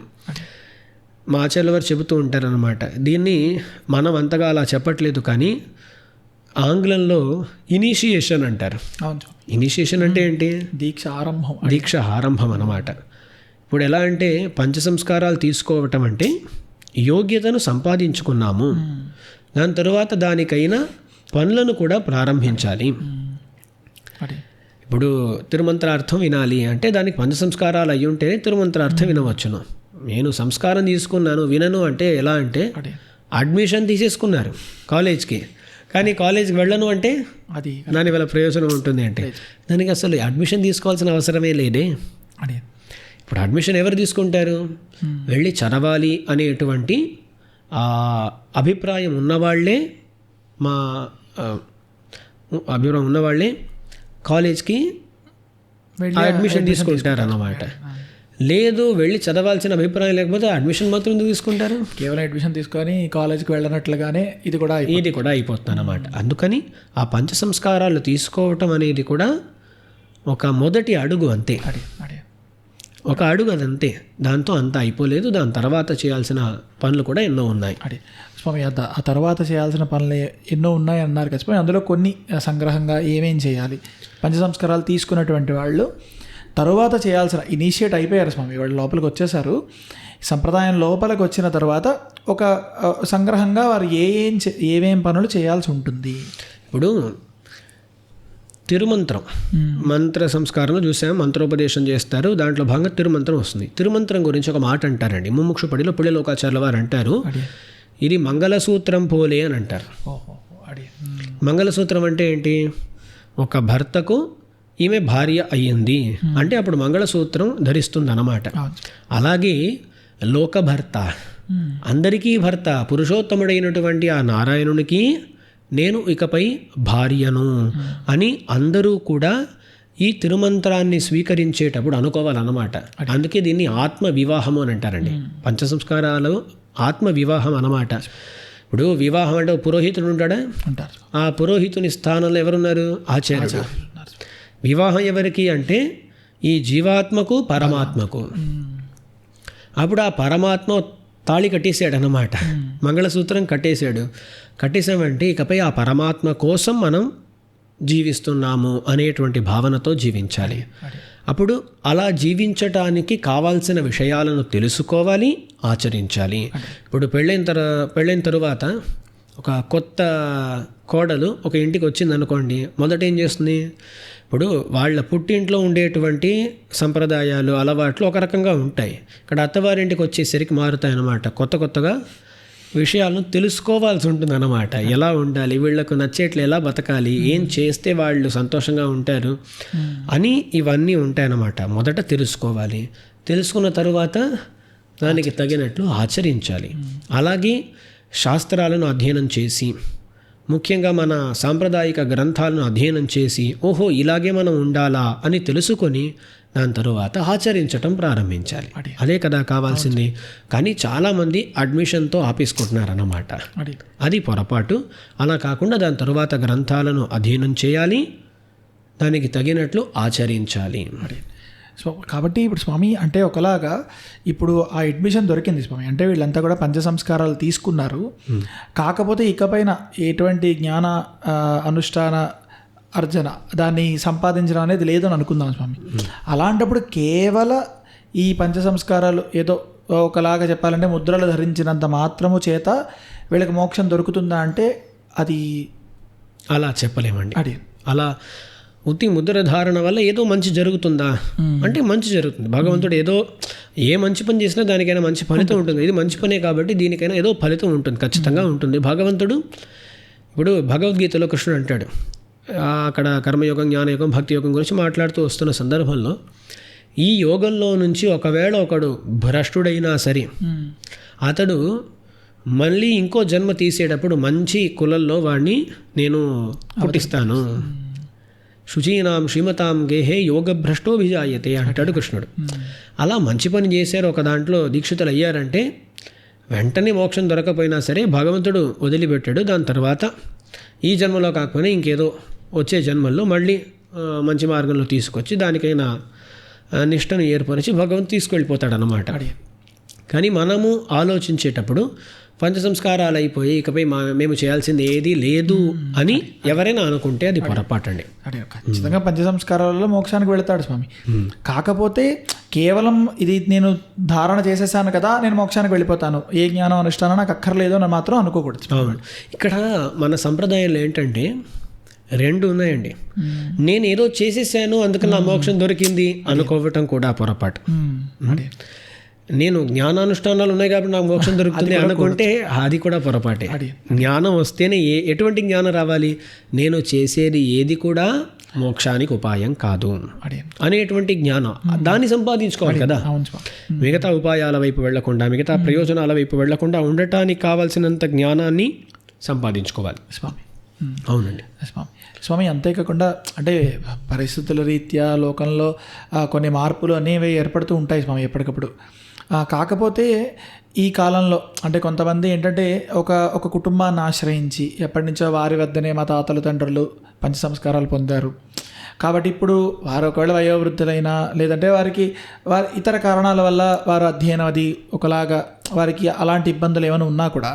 మా ఆచార్యుల వారు చెబుతూ ఉంటారనమాట. దీన్ని మనం అంతగా అలా చెప్పట్లేదు, కానీ ఆంగ్లంలో ఇనిషియేషన్ అంటారు. ఇనిషియేషన్ అంటే ఏంటి? దీక్ష ఆరంభం అన్నమాట. ఇప్పుడు ఎలా అంటే పంచ సంస్కారాలు తీసుకోవటం అంటే యోగ్యతను సంపాదించుకున్నాము, దాని తరువాత దానికైనా పనులను కూడా ప్రారంభించాలి. ఇప్పుడు తిరుమంత్రార్థం వినాలి అంటే దానికి పంచ సంస్కారాలు అయ్యి ఉంటేనే తిరుమంత్రార్థం వినవచ్చును. నేను సంస్కారం తీసుకున్నాను వినను అంటే ఎలా అంటే అడ్మిషన్ తీసేసుకున్నారు కాలేజ్కి, కానీ కాలేజ్కి వెళ్ళను అంటే అది దానివల్ల ప్రయోజనం ఉంటుంది అంటే దానికి అసలు అడ్మిషన్ తీసుకోవాల్సిన అవసరమే లేదే. ఇప్పుడు అడ్మిషన్ ఎవరు తీసుకుంటారు? వెళ్ళి చదవాలి అనేటువంటి అభిప్రాయం ఉన్నవాళ్లే, మా అభిప్రాయం ఉన్నవాళ్లే కాలేజ్కి అడ్మిషన్ తీసుకుంటారు అన్నమాట. లేదు, వెళ్ళి చదవాల్సిన అభిప్రాయం లేకపోతే అడ్మిషన్ మాత్రం ఎందుకు తీసుకుంటారు? కేవలం అడ్మిషన్ తీసుకొని కాలేజ్కి వెళ్ళినట్లుగానే ఇది కూడా అయిపోతుంది అన్నమాట. అందుకని ఆ పంచ సంస్కారాలు తీసుకోవటం అనేది కూడా ఒక మొదటి అడుగు, అంతే. ఒక అడుగు, అదంతే. దాంతో అంతా అయిపోలేదు, దాని తర్వాత చేయాల్సిన పనులు కూడా ఎన్నో ఉన్నాయి. స్వామి, ఆ తర్వాత చేయాల్సిన పనులు ఎన్నో ఉన్నాయి అన్నారు కదా స్వామి. అందులో కొన్ని సంగ్రహంగా ఏమేం చేయాలి? పంచ సంస్కారాలు తీసుకున్నటువంటి వాళ్ళు తరువాత చేయాల్సిన, ఇనిషియేట్ అయిపోయారు స్వామి, వాళ్ళు లోపలికి వచ్చేసారు, సంప్రదాయం లోపలికి వచ్చిన తర్వాత ఒక సంగ్రహంగా వారు ఏమేం పనులు చేయాల్సి ఉంటుంది? ఇప్పుడు తిరుమంత్రం, మంత్ర సంస్కారంలో చూసాము, మంత్రోపదేశం చేస్తారు, దాంట్లో భాగంగా తిరుమంత్రం వస్తుంది. తిరుమంత్రం గురించి ఒక మాట అంటారండి, ముముక్షుపడిలో పుణ్యలోకాచార్యుల వారు అంటారు, ఇది మంగళసూత్రం పోలే అని అంటారు. మంగళసూత్రం అంటే ఏంటి? ఒక భర్తకు ఈమె భార్య అయ్యింది అంటే అప్పుడు మంగళసూత్రం ధరిస్తుంది అన్నమాట. అలాగే లోకభర్త, అందరికీ భర్త, పురుషోత్తముడైనటువంటి ఆ నారాయణునికి నేను ఇకపై భార్యను అని అందరూ కూడా ఈ తిరుమంత్రాన్ని స్వీకరించేటప్పుడు అనుకోవాలన్నమాట. అందుకే దీన్ని ఆత్మ వివాహము అని అంటారండి. పంచ సంస్కారాలు ఆత్మ వివాహం అన్నమాట. ఇప్పుడు వివాహం అంటే పురోహితుడు ఉంటాడా? ఆ పురోహితుని స్థానంలో ఎవరున్నారు? ఆచార్యుడు. వివాహం ఎవరికి అంటే ఈ జీవాత్మకు పరమాత్మకు. అప్పుడు ఆ పరమాత్మ తాళి కట్టేశాడు అన్నమాట, మంగళసూత్రం కట్టేసామంటే ఇకపై ఆ పరమాత్మ కోసం మనం జీవిస్తున్నాము అనేటువంటి భావనతో జీవించాలి. అప్పుడు అలా జీవించటానికి కావాల్సిన విషయాలను తెలుసుకోవాలి, ఆచరించాలి. ఇప్పుడు పెళ్ళైన తరువాత ఒక కొత్త కోడలు ఒక ఇంటికి వచ్చింది అనుకోండి, మొదట ఏం చేస్తుంది? ఇప్పుడు వాళ్ళ పుట్టింట్లో ఉండేటువంటి సంప్రదాయాలు, అలవాట్లు ఒక రకంగా ఉంటాయి. ఇక్కడ అత్తవారింటికి వచ్చేసరికి మారుతాయి అన్నమాట. కొత్తగా విషయాలను తెలుసుకోవాల్సి ఉంటుంది అన్నమాట. ఎలా ఉండాలి, వీళ్లకు నచ్చేట్లు ఎలా బతకాలి, ఏం చేస్తే వాళ్ళు సంతోషంగా ఉంటారు అని ఇవన్నీ ఉంటాయన్నమాట. మొదట తెలుసుకోవాలి, తెలుసుకున్న తరువాత దానికి తగినట్లు ఆచరించాలి. అలాగే శాస్త్రాలను అధ్యయనం చేసి, ముఖ్యంగా మన సాంప్రదాయిక గ్రంథాలను అధ్యయనం చేసి, ఓహో ఇలాగే మనం ఉండాలా అని తెలుసుకొని దాని తరువాత ఆచరించటం ప్రారంభించాలి. అదే కదా కావాల్సింది. కానీ చాలామంది అడ్మిషన్తో ఆపేసుకుంటున్నారన్నమాట. అది పొరపాటు. అలా కాకుండా దాని తరువాత గ్రంథాలను అధ్యయనం చేయాలి, దానికి తగినట్లు ఆచరించాలి. సో కాబట్టి ఇప్పుడు స్వామి అంటే ఒకలాగా ఇప్పుడు ఆ అడ్మిషన్ దొరికింది స్వామి, అంటే వీళ్ళంతా కూడా పంచ సంస్కారాలు తీసుకున్నారు. కాకపోతే ఇకపైన ఎటువంటి జ్ఞాన అనుష్ఠాన అర్జన దాన్ని సంపాదించడం అనేది లేదని అనుకుందాం స్వామి. అలాంటప్పుడు కేవల ఈ పంచ సంస్కారాలు ఏదో ఒకలాగా చెప్పాలంటే ముద్రలు ధరించినంత మాత్రము చేత వీళ్ళకి మోక్షం దొరుకుతుందా అంటే అది అలా చెప్పలేమండి. అది అలా ఉత్తి ముద్ర ధారణ వల్ల ఏదో మంచి జరుగుతుందా అంటే మంచి జరుగుతుంది. భగవంతుడు ఏదో ఏ మంచి పని చేసినా దానికైనా మంచి ఫలితం ఉంటుంది. ఇది మంచి పనే కాబట్టి దీనికైనా ఏదో ఫలితం ఉంటుంది, ఖచ్చితంగా ఉంటుంది. భగవంతుడు ఇప్పుడు భగవద్గీతలో కృష్ణుడు అంటాడు, అక్కడ కర్మయోగం, జ్ఞానయోగం, భక్తి యోగం గురించి మాట్లాడుతూ వస్తున్న సందర్భంలో ఈ యోగంలో నుంచి ఒకవేళ ఒకడు భ్రష్టుడైనా సరే అతడు మళ్ళీ ఇంకో జన్మ తీసేటప్పుడు మంచి కులంలో వాడిని నేను పుట్టిస్తాను. శుచీనాం శ్రీమతాం గేహే యోగభ్రష్టోభిజాయతే అంటాడు కృష్ణుడు. అలా మంచి పని చేశారు, ఒక దాంట్లో దీక్షితులు అయ్యారంటే వెంటనే మోక్షం దొరకపోయినా సరే భగవంతుడు వదిలిపెట్టాడు. దాని తర్వాత ఈ జన్మలో కాకపోయినా ఇంకేదో వచ్చే జన్మల్లో మళ్ళీ మంచి మార్గంలో తీసుకొచ్చి దానికైనా నిష్టను ఏర్పరిచి భగవంతుడు తీసుకెళ్ళిపోతాడు అన్నమాట. కానీ మనము ఆలోచించేటప్పుడు పంచ సంస్కారాలు అయిపోయి ఇకపై మేము చేయాల్సింది ఏది లేదు అని ఎవరైనా అనుకుంటే అది పొరపాటండి. అదే ఖచ్చితంగా పంచ సంస్కారాలలో మోక్షానికి వెళతాడు స్వామి. కాకపోతే కేవలం ఇది నేను ధారణ చేసేసాను కదా నేను మోక్షానికి వెళ్ళిపోతాను, ఏ జ్ఞానం అనుష్ఠానం నాకు అక్కర్లేదు అని మాత్రం అనుకోకూడదు. అవును, ఇక్కడ మన సంప్రదాయంలో ఏంటంటే రెండు ఉన్నాయండి. నేను ఏదో చేసేసాను అందుకని నా మోక్షం దొరికింది అనుకోవటం కూడా పొరపాటు. నేను జ్ఞానానుష్ఠానాలు ఉన్నాయి కాబట్టి నాకు మోక్షం దొరుకుతుంది అనుకుంటే అది కూడా పొరపాటే. జ్ఞానం వస్తేనే ఎటువంటి జ్ఞానం రావాలి, నేను చేసేది ఏది కూడా మోక్షానికి ఉపాయం కాదు అనేటువంటి జ్ఞానం దాన్ని సంపాదించుకోవాలి కదా. మిగతా ఉపాయాల వైపు వెళ్లకుండా, మిగతా ప్రయోజనాల వైపు వెళ్లకుండా ఉండటానికి కావాల్సినంత జ్ఞానాన్ని సంపాదించుకోవాలి స్వామి. అవునండి స్వామి. స్వామి అంతేకాకుండా అంటే పరిస్థితుల రీత్యా లోకంలో కొన్ని మార్పులు అనేవి ఏర్పడుతూ ఉంటాయి స్వామి ఎప్పటికప్పుడు. కాకపోతే ఈ కాలంలో అంటే కొంతమంది ఏంటంటే ఒక కుటుంబాన్ని ఆశ్రయించి ఎప్పటి నుంచో వారి వద్దనే మా తాతలు తండ్రులు పంచ సంస్కారాలు పొందారు కాబట్టి ఇప్పుడు వారు ఒకవేళ వయోవృద్ధులైనా లేదంటే వారి ఇతర కారణాల వల్ల వారు అధ్యయనం అది ఒకలాగా వారికి అలాంటి ఇబ్బందులు ఏమైనా ఉన్నా కూడా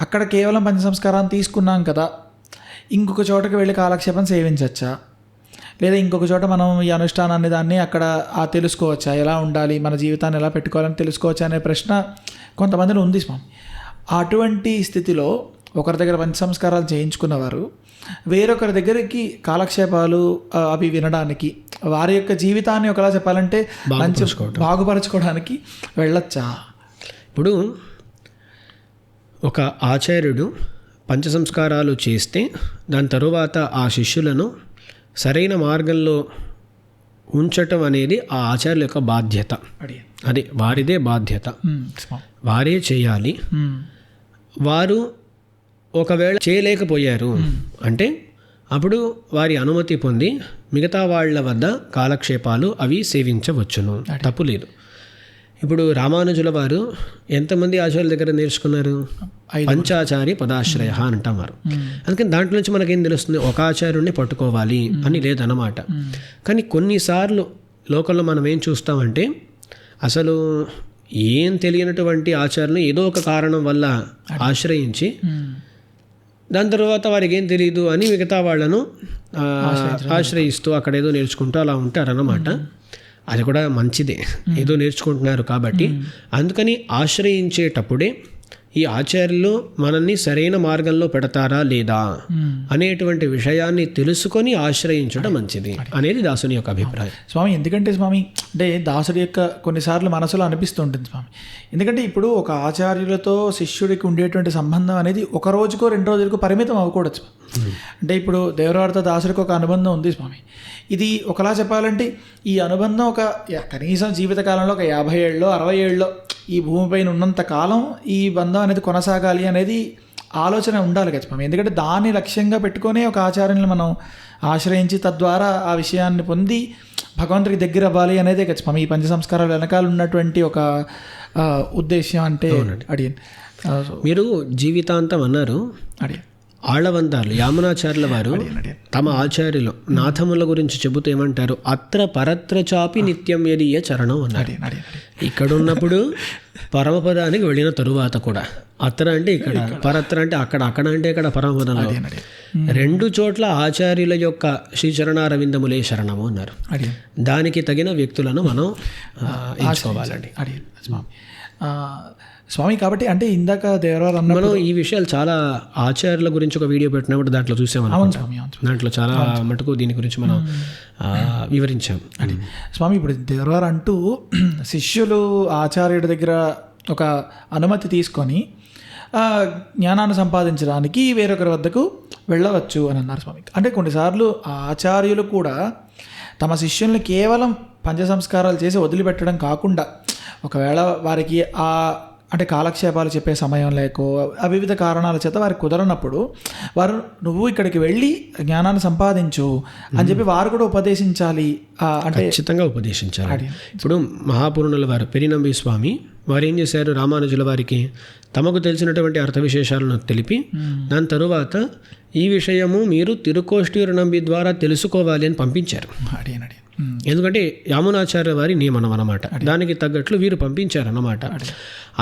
అక్కడ కేవలం పంచ సంస్కారాన్ని తీసుకున్నాం కదా, ఇంకొక చోటకి వెళ్ళి కాలక్షేపం సేవించవచ్చా, లేదా ఇంకొక చోట మనం ఈ అనుష్ఠానాన్ని దాన్ని అక్కడ తెలుసుకోవచ్చా, ఎలా ఉండాలి, మన జీవితాన్ని ఎలా పెట్టుకోవాలని తెలుసుకోవచ్చా అనే ప్రశ్న కొంతమందిలో ఉంది స్వామి. అటువంటి స్థితిలో ఒకరి దగ్గర పంచ సంస్కారాలు చేయించుకున్నవారు వేరొకరి దగ్గరికి కాలక్షేపాలు అవి వినడానికి, వారి యొక్క జీవితాన్ని ఒకలా చెప్పాలంటే మంచి బాగుపరచుకోవడానికి వెళ్ళొచ్చా? ఇప్పుడు ఒక ఆచార్యుడు పంచ సంస్కారాలు చేస్తే దాని తరువాత ఆ శిష్యులను సరైన మార్గంలో ఉంచటం అనేది ఆ ఆచార్యుల యొక్క బాధ్యత. అది వారిదే బాధ్యత, వారే చేయాలి. వారు ఒకవేళ చేయలేకపోయారు అంటే అప్పుడు వారి అనుమతి పొంది మిగతా వాళ్ళ వద్ద కాలక్షేపాలు అవి సేవించవచ్చును, తప్పు లేదు. ఇప్పుడు రామానుజుల వారు ఎంతమంది ఆచార్యుల దగ్గర నేర్చుకున్నారు? పంచాచార్య పదాశ్రయ అని అంటాం వారు. అందుకని దాంట్లో నుంచి మనకేం తెలుస్తుంది, ఒక ఆచార్యుడిని పట్టుకోవాలి అని లేదన్నమాట. కానీ కొన్నిసార్లు లోకల్లో మనం ఏం చూస్తామంటే అసలు ఏం తెలియనటువంటి ఆచార్యులను ఏదో ఒక కారణం వల్ల ఆశ్రయించి దాని తర్వాత వారికి ఏం తెలియదు అని మిగతా వాళ్ళను ఆశ్రయిస్తూ అక్కడ ఏదో నేర్చుకుంటూ అలా ఉంటారన్నమాట. అది కూడా మంచిదే, ఏదో నేర్చుకుంటున్నారు కాబట్టి. అందుకని ఆశ్రయించేటప్పుడే ఈ ఆచార్యులు మనల్ని సరైన మార్గంలో పెడతారా లేదా అనేటువంటి విషయాన్ని తెలుసుకొని ఆశ్రయించడం మంచిది అనేది దాసుని యొక్క అభిప్రాయం స్వామి. ఎందుకంటే స్వామి అంటే దాసుడి యొక్క కొన్నిసార్లు మనసులో అనిపిస్తూ ఉంటుంది స్వామి. ఎందుకంటే ఇప్పుడు ఒక ఆచార్యులతో శిష్యుడికి ఉండేటువంటి సంబంధం అనేది ఒక రోజుకో 2 రోజులకు పరిమితం అవ్వకూడదు. అంటే ఇప్పుడు దేవరవారితో దాసుడికి ఒక అనుబంధం ఉంది స్వామి. ఇది ఒకలా చెప్పాలంటే ఈ అనుబంధం ఒక కనీసం జీవితకాలంలో ఒక 50 ఏళ్ళలో 60 ఏళ్ళలో ఈ భూమిపైన ఉన్నంత కాలం ఈ బంధం అనేది కొనసాగాలి అనేది ఆలోచన ఉండాలి కదా స్వామి. ఎందుకంటే దాన్ని లక్ష్యంగా పెట్టుకొని ఒక ఆచార్యులను మనం ఆశ్రయించి తద్వారా ఆ విషయాన్ని పొంది భగవంతుడికి దగ్గర అవ్వాలి అనేదే కదా స్వామి ఈ పంచ సంస్కారాలు వెనకాల ఉన్నటువంటి ఒక ఉద్దేశ్యం. అంటే అడిగాను మీరు జీవితాంతం అన్నారు, ఆళ్లవంతార్లు యామునాచార్యుల వారు తమ ఆచార్యులు నాథముల గురించి చెబుతూ ఏమంటారు, అత్ర పరత్ర చాపి నిత్యం యదీయ చరణం అన్నారు. ఇక్కడ ఉన్నప్పుడు పరమపదానికి వెళ్ళిన తరువాత కూడా, అత్ర అంటే ఇక్కడ, పరత్ర అంటే అక్కడ, అక్కడ అంటే ఇక్కడ పరమపదంలో, రెండు చోట్ల ఆచార్యుల యొక్క శ్రీచరణారవిందములే శరణము అన్నారు. దానికి తగిన వ్యక్తులను మనం ఎంచుకోవాలండి స్వామి. కాబట్టి అంటే ఇందాక దేవరారు మనం ఈ విషయాలు చాలా ఆచార్యుల గురించి ఒక వీడియో పెట్టినప్పుడు దాంట్లో చూసామని, దాంట్లో చాలా మటుకు దీని గురించి మనం వివరించాం అని స్వామి. ఇప్పుడు దేవరారు అంటూ శిష్యులు ఆచార్యుడి దగ్గర ఒక అనుమతి తీసుకొని జ్ఞానాన్ని సంపాదించడానికి వేరొకరి వద్దకు వెళ్ళవచ్చు అని అన్నారు స్వామి. అంటే కొన్నిసార్లు ఆచార్యులు కూడా తమ శిష్యుల్ని కేవలం పంచ సంస్కారాలు చేసి వదిలిపెట్టడం కాకుండా, ఒకవేళ వారికి అంటే కాలక్షేపాలు చెప్పే సమయం లేకో వివిధ కారణాల చేత వారికి కుదరనప్పుడు వారు నువ్వు ఇక్కడికి వెళ్ళి జ్ఞానాన్ని సంపాదించు అని చెప్పి వారు కూడా ఉపదేశించాలి. అంటే ఖచ్చితంగా ఉపదేశించాలి. ఇప్పుడు మహాపురుణుల వారు పెరినంబి స్వామి వారు ఏం చేశారు, రామానుజుల వారికి తమకు తెలిసినటువంటి అర్థ విశేషాలను తెలిపి దాని తరువాత ఈ విషయము మీరు తిరుకోష్ఠీరునంబి ద్వారా తెలుసుకోవాలి అని పంపించారు. ఎందుకంటే యామునాచార్య వారి నియమనం అన్నమాట, దానికి తగ్గట్లు వీరు పంపించారన్నమాట.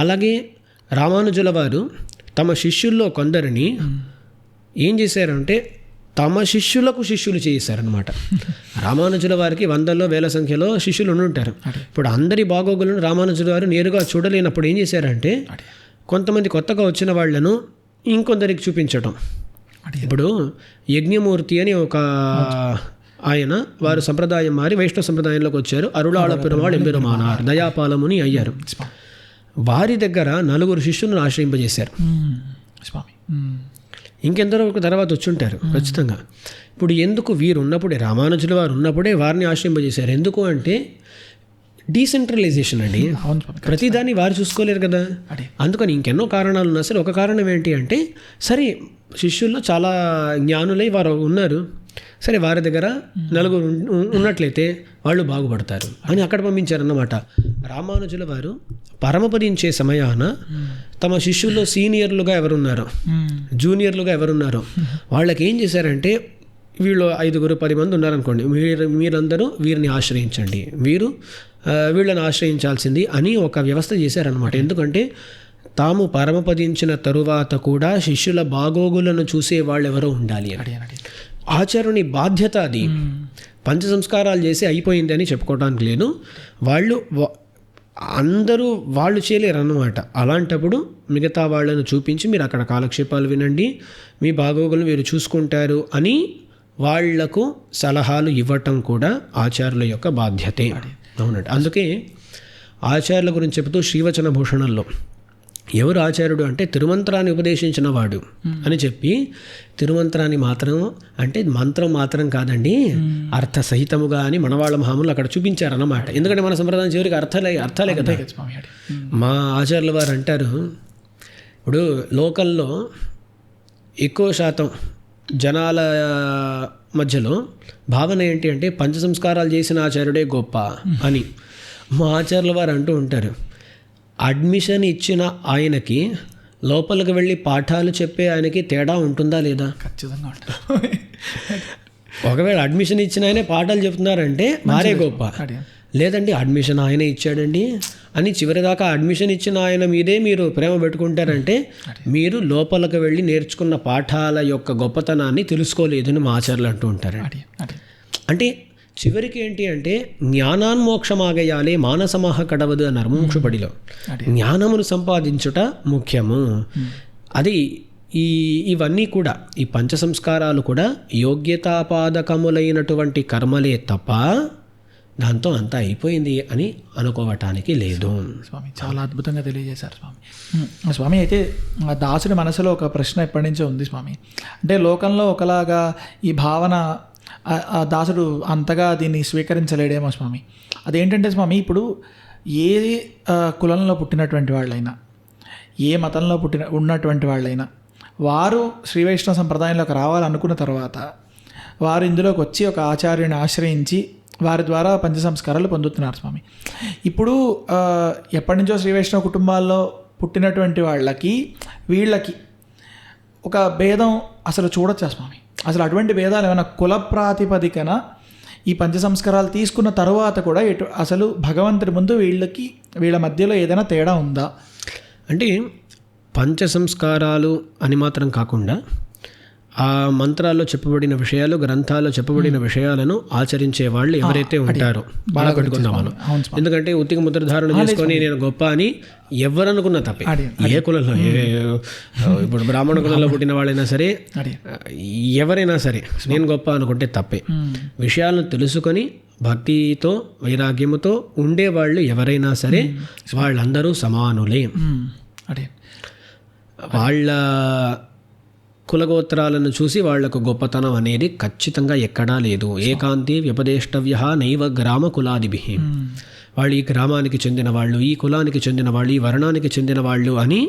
అలాగే రామానుజుల వారు తమ శిష్యుల్లో కొందరిని ఏం చేశారంటే తమ శిష్యులకు శిష్యులు చేశారనమాట. రామానుజుల వారికి వందల్లో వేల సంఖ్యలో శిష్యులు ఉంటారు. ఇప్పుడు అందరి బాగోగులను రామానుజుల వారు నేరుగా చూడలేనప్పుడు ఏం చేశారంటే కొంతమంది కొత్తగా వచ్చిన వాళ్లను ఇంకొందరికి చూపించడం. ఇప్పుడు యజ్ఞమూర్తి అని ఒక ఆయన, వారు సంప్రదాయం మారి వైష్ణవ సంప్రదాయంలోకి వచ్చారు. అరుళాళ పెరుమాళ్ ఎంబెరుమానార్ దయాపాలముని అయ్యారు. వారి దగ్గర 4 శిష్యులను ఆశ్రయింపజేశారు స్వామి. ఇంకెందరో ఒక తర్వాత వచ్చుంటారు ఖచ్చితంగా. ఇప్పుడు ఎందుకు వీరు ఉన్నప్పుడే, రామానుజుల వారు ఉన్నప్పుడే వారిని ఆశ్రయింపజేశారు. ఎందుకు అంటే డీసెంట్రలైజేషన్ అండి. ప్రతిదాన్ని వారు చూసుకోలేరు కదా. అందుకని ఇంకెన్నో కారణాలు ఉన్నా సరే ఒక కారణం ఏంటి అంటే, సరే శిష్యుల్లో చాలా జ్ఞానులై వారు ఉన్నారు, సరే వారి దగ్గర 4 ఉన్నట్లయితే వాళ్ళు బాగుపడతారు అని అక్కడ పంపించారన్నమాట. రామానుజుల వారు పరమపదించే సమయాన తమ శిష్యుల్లో సీనియర్లుగా ఎవరున్నారో, జూనియర్లుగా ఎవరున్నారో వాళ్ళకి ఏం చేశారంటే, వీళ్ళు 5-10 మంది ఉన్నారనుకోండి, మీరందరూ వీరిని ఆశ్రయించండి, వీళ్ళని ఆశ్రయించాల్సింది అని ఒక వ్యవస్థ చేశారనమాట. ఎందుకంటే తాము పరమపదించిన తరువాత కూడా శిష్యుల బాగోగులను చూసే వాళ్ళు ఎవరో ఉండాలి అని. ఆచార్యుని బాధ్యత అది. పంచ సంస్కారాలు చేసి అయిపోయింది అని చెప్పుకోవడానికి లేదు. అందరూ వాళ్ళు చేయలేరు అన్నమాట. అలాంటప్పుడు మిగతా వాళ్ళను చూపించి మీరు అక్కడ కాలక్షేపాలు వినండి, మీ బాగోగులను వీరు చూసుకుంటారు అని వాళ్లకు సలహాలు ఇవ్వటం కూడా ఆచార్యుల యొక్క బాధ్యతే. అవునండి. అందుకే ఆచార్యుల గురించి చెబుతూ శ్రీవచన భూషణంలో ఎవరు ఆచార్యుడు అంటే తిరుమంత్రాన్ని ఉపదేశించిన వాడు అని చెప్పి, తిరుమంత్రాన్ని మాత్రం అంటే మంత్రం మాత్రం కాదండి, అర్థ సహితముగా అని మనవాళ్ళ మహాములు అక్కడ చూపించారన్నమాట. ఎందుకంటే మన సంప్రదాయం చివరికి అర్థాలే కదా. మా ఆచార్యుల వారు అంటారు, ఇప్పుడు లోకల్లో ఎక్కువ శాతం జనాల మధ్యలో భావన ఏంటి అంటే పంచ సంస్కారాలు చేసిన ఆచార్యుడే గొప్ప అని. మా ఆచార్యుల వారు అంటూ ఉంటారు, అడ్మిషన్ ఇచ్చిన ఆయనకి లోపలికి వెళ్ళి పాఠాలు చెప్పే ఆయనకి తేడా ఉంటుందా లేదా? ఖచ్చితంగా ఉంటుంది. ఒకవేళ అడ్మిషన్ ఇచ్చిన ఆయనే పాఠాలు చెప్తున్నారంటే వారే గొప్ప, లేదండి అడ్మిషన్ ఆయనే ఇచ్చాడండి అని చివరిదాకా అడ్మిషన్ ఇచ్చిన ఆయన మీదే మీరు ప్రేమ పెట్టుకుంటారంటే మీరు లోపలికి వెళ్ళి నేర్చుకున్న పాఠాల యొక్క గొప్పతనాన్ని తెలుసుకోలేదని మా ఆచార్యులు అంటూ ఉంటారండి. అంటే చివరికి ఏంటి అంటే జ్ఞానాన్మోక్షమాగయాలే మానసమాహ కడవదు అన్నారు ముముక్షుపడిలో. జ్ఞానమును సంపాదించుట ముఖ్యము. అది ఇవన్నీ కూడా ఈ పంచ సంస్కారాలు కూడా యోగ్యతాపాదకములైనటువంటి కర్మలే తప్ప దాంతో అంతా అయిపోయింది అని అనుకోవటానికి లేదు. స్వామి చాలా అద్భుతంగా తెలియజేశారు స్వామి. స్వామి అయితే దాసుడి మనసులో ఒక ప్రశ్న ఎప్పటి నుంచో ఉంది స్వామి. అంటే లోకంలో ఒకలాగా ఈ భావన దాసుడు అంతగా దీన్ని స్వీకరించలేడేమో స్వామి. అదేంటంటే స్వామి, ఇప్పుడు ఏ కులంలో పుట్టినటువంటి వాళ్ళైనా, ఏ మతంలో ఉన్నటువంటి వాళ్ళైనా వారు శ్రీ వైష్ణవ సంప్రదాయంలోకి రావాలనుకున్న తర్వాత వారు ఇందులోకి వచ్చి ఒక ఆచార్యుని ఆశ్రయించి వారి ద్వారా పంచ సంస్కారాలు పొందుతున్నారు స్వామి. ఇప్పుడు ఎప్పటి నుంచో శ్రీ వైష్ణవ కుటుంబాల్లో పుట్టినటువంటి వీళ్ళకి ఒక భేదం అసలు చూడొచ్చా స్వామి? అసలు అటువంటి భేదాలు ఏమైనా కుల ప్రాతిపదికన ఈ పంచ సంస్కారాలు తీసుకున్న తర్వాత కూడా అసలు భగవంతుడి ముందు వీళ్ళ మధ్యలో ఏదైనా తేడా ఉందా? అంటే పంచ సంస్కారాలు అని మాత్రం కాకుండా ఆ మంత్రాల్లో చెప్పబడిన విషయాలు, గ్రంథాల్లో చెప్పబడిన విషయాలను ఆచరించే వాళ్ళు ఎవరైతే ఉంటారో బాగా పెట్టుకుందాం మనం. ఎందుకంటే ఉత్తిక ముద్రధారణ చేసుకొని నేను గొప్ప అని ఎవరనుకున్న తప్పే. ఏ కులంలో, ఇప్పుడు బ్రాహ్మణ కులంలో పుట్టిన వాళ్ళైనా సరే, ఎవరైనా సరే నేను గొప్ప అనుకుంటే తప్పే. విషయాలను తెలుసుకొని భక్తితో వైరాగ్యముతో ఉండేవాళ్ళు ఎవరైనా సరే వాళ్ళందరూ సమానులే. వాళ్ళ కులగోత్రాలను చూసి వాళ్లకు గొప్పతనం అనేది ఖచ్చితంగా ఎక్కడా లేదు. ఏకాంతి వ్యపదేష్టవ్య నైవ గ్రామ కులాదిభి. వాళ్ళు ఈ గ్రామానికి చెందిన వాళ్ళు, ఈ కులానికి చెందిన వాళ్ళు, ఈ వర్ణానికి చెందిన వాళ్ళు అని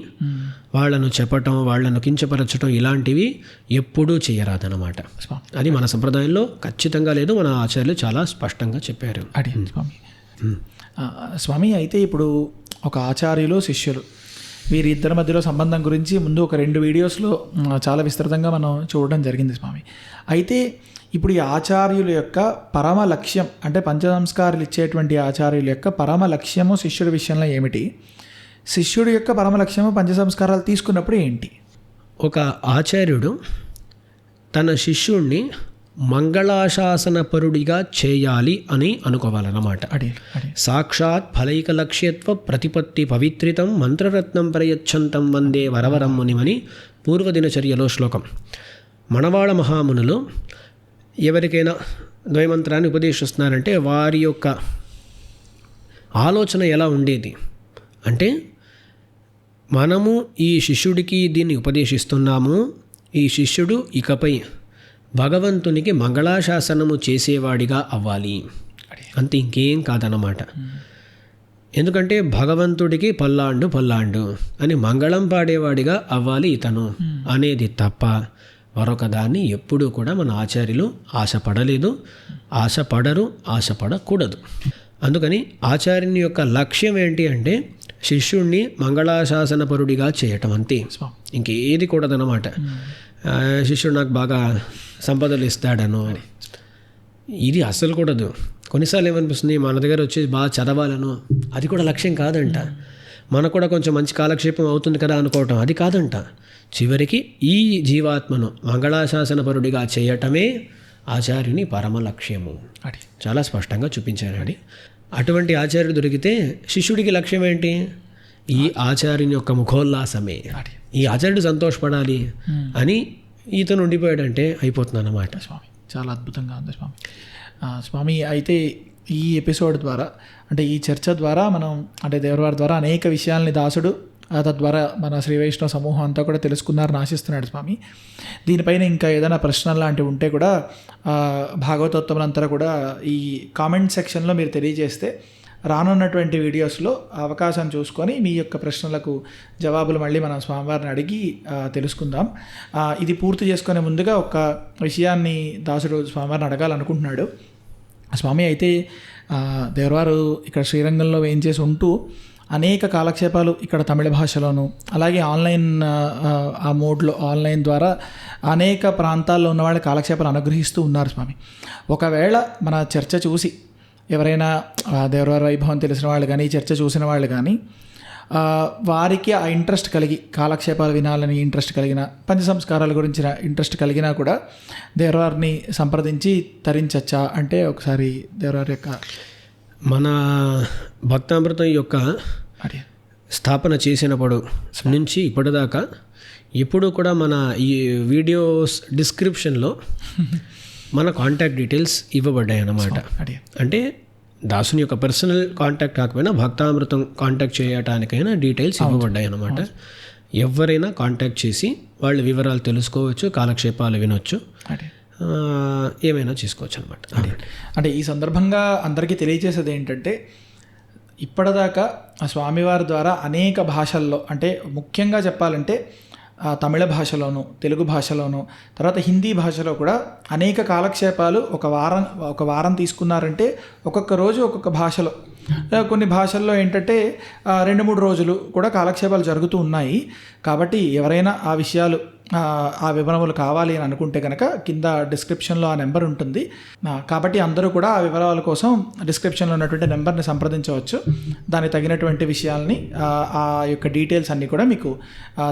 వాళ్ళను చెప్పటం, వాళ్ళను కించపరచడం ఇలాంటివి ఎప్పుడూ చేయరాదన్నమాట. అది మన సంప్రదాయంలో ఖచ్చితంగా లేదు. మన ఆచార్యులు చాలా స్పష్టంగా చెప్పారు. స్వామి, అయితే ఇప్పుడు ఒక ఆచార్యులు శిష్యులు వీరిద్దరి మధ్యలో సంబంధం గురించి ముందు ఒక 2 వీడియోస్లో చాలా విస్తృతంగా మనం చూడడం జరిగింది స్వామి. అయితే ఇప్పుడు ఈ ఆచార్యుల యొక్క పరమ లక్ష్యం, అంటే పంచసంస్కారాలు ఇచ్చేటువంటి ఆచార్యుల యొక్క పరమ లక్ష్యము శిష్యుడి విషయంలో ఏమిటి? శిష్యుడి యొక్క పరమ లక్ష్యము పంచసంస్కారాలు తీసుకున్నప్పుడు ఏంటి? ఒక ఆచార్యుడు తన శిష్యుణ్ణి మంగళాశాసనపరుడిగా చేయాలి అని అనుకోవాలన్నమాట. సాక్షాత్ ఫలైక లక్ష్యత్వ ప్రతిపత్తి పవిత్రితం మంత్రరత్నం ప్రయచ్ఛంతం వందే వరవరం మునిమని పూర్వదినచర్యలో శ్లోకం. మనవాళ మహామునులు ఎవరికైనా ద్వైమంత్రాన్ని ఉపదేశిస్తున్నారంటే వారి యొక్క ఆలోచన ఎలా ఉండేది అంటే, మనము ఈ శిష్యుడికి దీన్ని ఉపదేశిస్తున్నాము, ఈ శిష్యుడు ఇకపై భగవంతునికి మంగళాశాసనము చేసేవాడిగా అవ్వాలి, అంతే, ఇంకేం కాదన్నమాట. ఎందుకంటే భగవంతుడికి పల్లాండు అని మంగళం పాడేవాడిగా అవ్వాలి ఇతను అనేది తప్ప మరొక దాన్ని ఎప్పుడూ కూడా మన ఆచార్యులు ఆశపడలేదు, ఆశపడరు, ఆశపడకూడదు. అందుకని ఆచార్యుని యొక్క లక్ష్యం ఏంటి అంటే శిష్యుణ్ణి మంగళాశాసనపరుడిగా చేయటం, అంతే, ఇంకేది కూడదన్నమాట. శిష్యుడు నాకు బాగా సంపదలు ఇస్తాడను, ఇది అస్సలు కూడదు. కొన్నిసార్లు ఏమనిపిస్తుంది, మన దగ్గర వచ్చి బాగా చదవాలను, అది కూడా లక్ష్యం కాదంట. మనకు కూడా కొంచెం మంచి కాలక్షేపం అవుతుంది కదా అనుకోవటం, అది కాదంట. చివరికి ఈ జీవాత్మను మంగళాశాసనపరుడిగా చేయటమే ఆచార్యుని పరమ లక్ష్యము. చాలా స్పష్టంగా చూపించారండి. అటువంటి ఆచార్యుడు దొరికితే శిష్యుడికి లక్ష్యం ఏంటి? ఈ ఆచార్యుని యొక్క ముఖోల్లాసమే. ఈ ఆచార్యుడు సంతోషపడాలి అని ఈతను ఉండిపోయాడంటే అయిపోతుంది అన్నమాట. స్వామి, చాలా అద్భుతంగా ఉంది స్వామి. స్వామి, అయితే ఈ ఎపిసోడ్ ద్వారా, అంటే ఈ చర్చ ద్వారా మనం, అంటే దేవరవారి ద్వారా అనేక విషయాల్ని దాసుడు తద్వారా మన శ్రీ వైష్ణవ సమూహం అంతా కూడా తెలుసుకున్నారని ఆశిస్తున్నాడు స్వామి. దీనిపైన ఇంకా ఏదైనా ప్రశ్నలు లాంటివి ఉంటే కూడా భాగవతోత్తములంతా కూడా ఈ కామెంట్ సెక్షన్లో మీరు తెలియజేస్తే రానున్నటువంటి వీడియోస్లో అవకాశం చూసుకొని మీ యొక్క ప్రశ్నలకు జవాబులు మళ్ళీ మనం స్వామివారిని అడిగి తెలుసుకుందాం. ఇది పూర్తి చేసుకునే ముందుగా ఒక విషయాన్ని దాసుడు స్వామివారిని అడగాలనుకుంటున్నాడు. స్వామి, అయితే దేవరవారు ఇక్కడ శ్రీరంగంలో వేయించేసి ఉంటూ అనేక కాలక్షేపాలు ఇక్కడ తమిళ భాషలోను, అలాగే ఆన్లైన్ ఆ మోడ్లో ఆన్లైన్ ద్వారా అనేక ప్రాంతాల్లో ఉన్న వాళ్ళ కాలక్షేపాలు అనుగ్రహిస్తూ ఉన్నారు స్వామి. ఒకవేళ మన చర్చ చూసి ఎవరైనా దేవరవారి వైభవం తెలిసిన వాళ్ళు కానీ, చర్చ చూసిన వాళ్ళు కానీ, వారికి ఆ ఇంట్రెస్ట్ కలిగి కాలక్షేపాలు వినాలని ఇంట్రెస్ట్ కలిగిన, పంచ సంస్కారాల గురించిన ఇంట్రెస్ట్ కలిగినా కూడా దేవరవారిని సంప్రదించి తరించచ్చా అంటే ఒకసారి దేవరవారి యొక్క మన భక్తామృతం యొక్క స్థాపన చేసినప్పుడు నుంచి ఇప్పటిదాకా ఎప్పుడు కూడా మన ఈ వీడియోస్ డిస్క్రిప్షన్లో మన కాంటాక్ట్ డీటెయిల్స్ ఇవ్వబడ్డాయి అన్నమాట. అంటే దాసుని యొక్క పర్సనల్ కాంటాక్ట్ కాకపోయినా భక్తామృతం కాంటాక్ట్ చేయటానికైనా డీటెయిల్స్ ఇవ్వబడ్డాయి అన్నమాట. ఎవరైనా కాంటాక్ట్ చేసి వాళ్ళ వివరాలు తెలుసుకోవచ్చు, కాలక్షేపాలు వినొచ్చు, ఏమైనా చేసుకోవచ్చు అనమాట. అంటే ఈ సందర్భంగా అందరికీ తెలియజేసేది ఏంటంటే, ఇప్పటిదాకా స్వామివారి ద్వారా అనేక భాషల్లో, అంటే ముఖ్యంగా చెప్పాలంటే తమిళ భాషలోను, తెలుగు భాషలోను, తర్వాత హిందీ భాషలో కూడా అనేక కాలక్షేపాలు ఒక వారం తీసుకున్నారంటే ఒక్కొక్క రోజు ఒక్కొక్క భాషలో, కొన్ని భాషల్లో ఏంటంటే 2-3 రోజులు కూడా కాలక్షేపాలు జరుగుతూ ఉన్నాయి. కాబట్టి ఎవరైనా ఆ విషయాలు ఆ వివరములు కావాలి అని అనుకుంటే కనుక కింద డిస్క్రిప్షన్లో ఆ నెంబర్ ఉంటుంది. కాబట్టి అందరూ కూడా ఆ వివరాల కోసం డిస్క్రిప్షన్లో ఉన్నటువంటి నెంబర్ని సంప్రదించవచ్చు. దానికి తగినటువంటి విషయాల్ని ఆ యొక్క డీటెయిల్స్ అన్నీ కూడా మీకు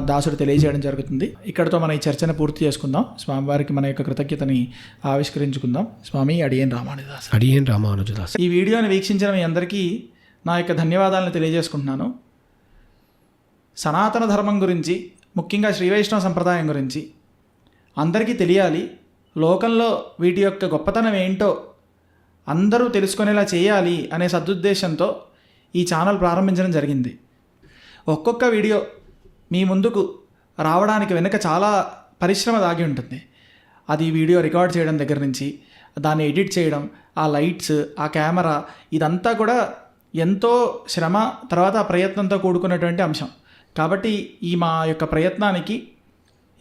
దాసుడు తెలియజేయడం జరుగుతుంది. ఇక్కడతో మన ఈ చర్చను పూర్తి చేసుకుందాం. స్వామివారికి మన యొక్క కృతజ్ఞతని ఆవిష్కరించుకుందాం. స్వామి అడియన్ రామానుజదాస్. ఈ వీడియోని వీక్షించిన మీ అందరికీ నా యొక్క ధన్యవాదాలను తెలియజేసుకుంటున్నాను. సనాతన ధర్మం గురించి, ముఖ్యంగా శ్రీ వైష్ణవ సంప్రదాయం గురించి అందరికీ తెలియాలి. లోకంలో వీటి యొక్క గొప్పతనం ఏంటో అందరూ తెలుసుకునేలా చేయాలి అనే సదుద్దేశంతో ఈ ఛానల్ ప్రారంభించడం జరిగింది. ఒక్కొక్క వీడియో మీ ముందుకు రావడానికి వెనుక చాలా పరిశ్రమ దాగి ఉంటుంది. అది వీడియో రికార్డ్ చేయడం దగ్గర నుంచి దాన్ని ఎడిట్ చేయడం, ఆ లైట్స్, ఆ కెమెరా, ఇదంతా కూడా ఎంతో శ్రమ తర్వాత ప్రయత్నంతో కూడుకున్నటువంటి అంశం. కాబట్టి ఈ మా యొక్క ప్రయత్నానికి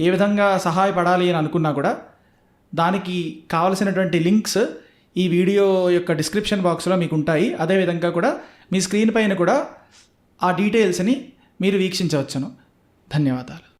ఏ విధంగా సహాయపడాలి అని అనుకున్నా కూడా దానికి కావలసినటువంటి లింక్స్ ఈ వీడియో యొక్క డిస్క్రిప్షన్ బాక్స్లో మీకు ఉంటాయి. అదేవిధంగా కూడా మీ స్క్రీన్ పైన కూడా ఆ డీటెయిల్స్ని మీరు వీక్షించవచ్చును. ధన్యవాదాలు.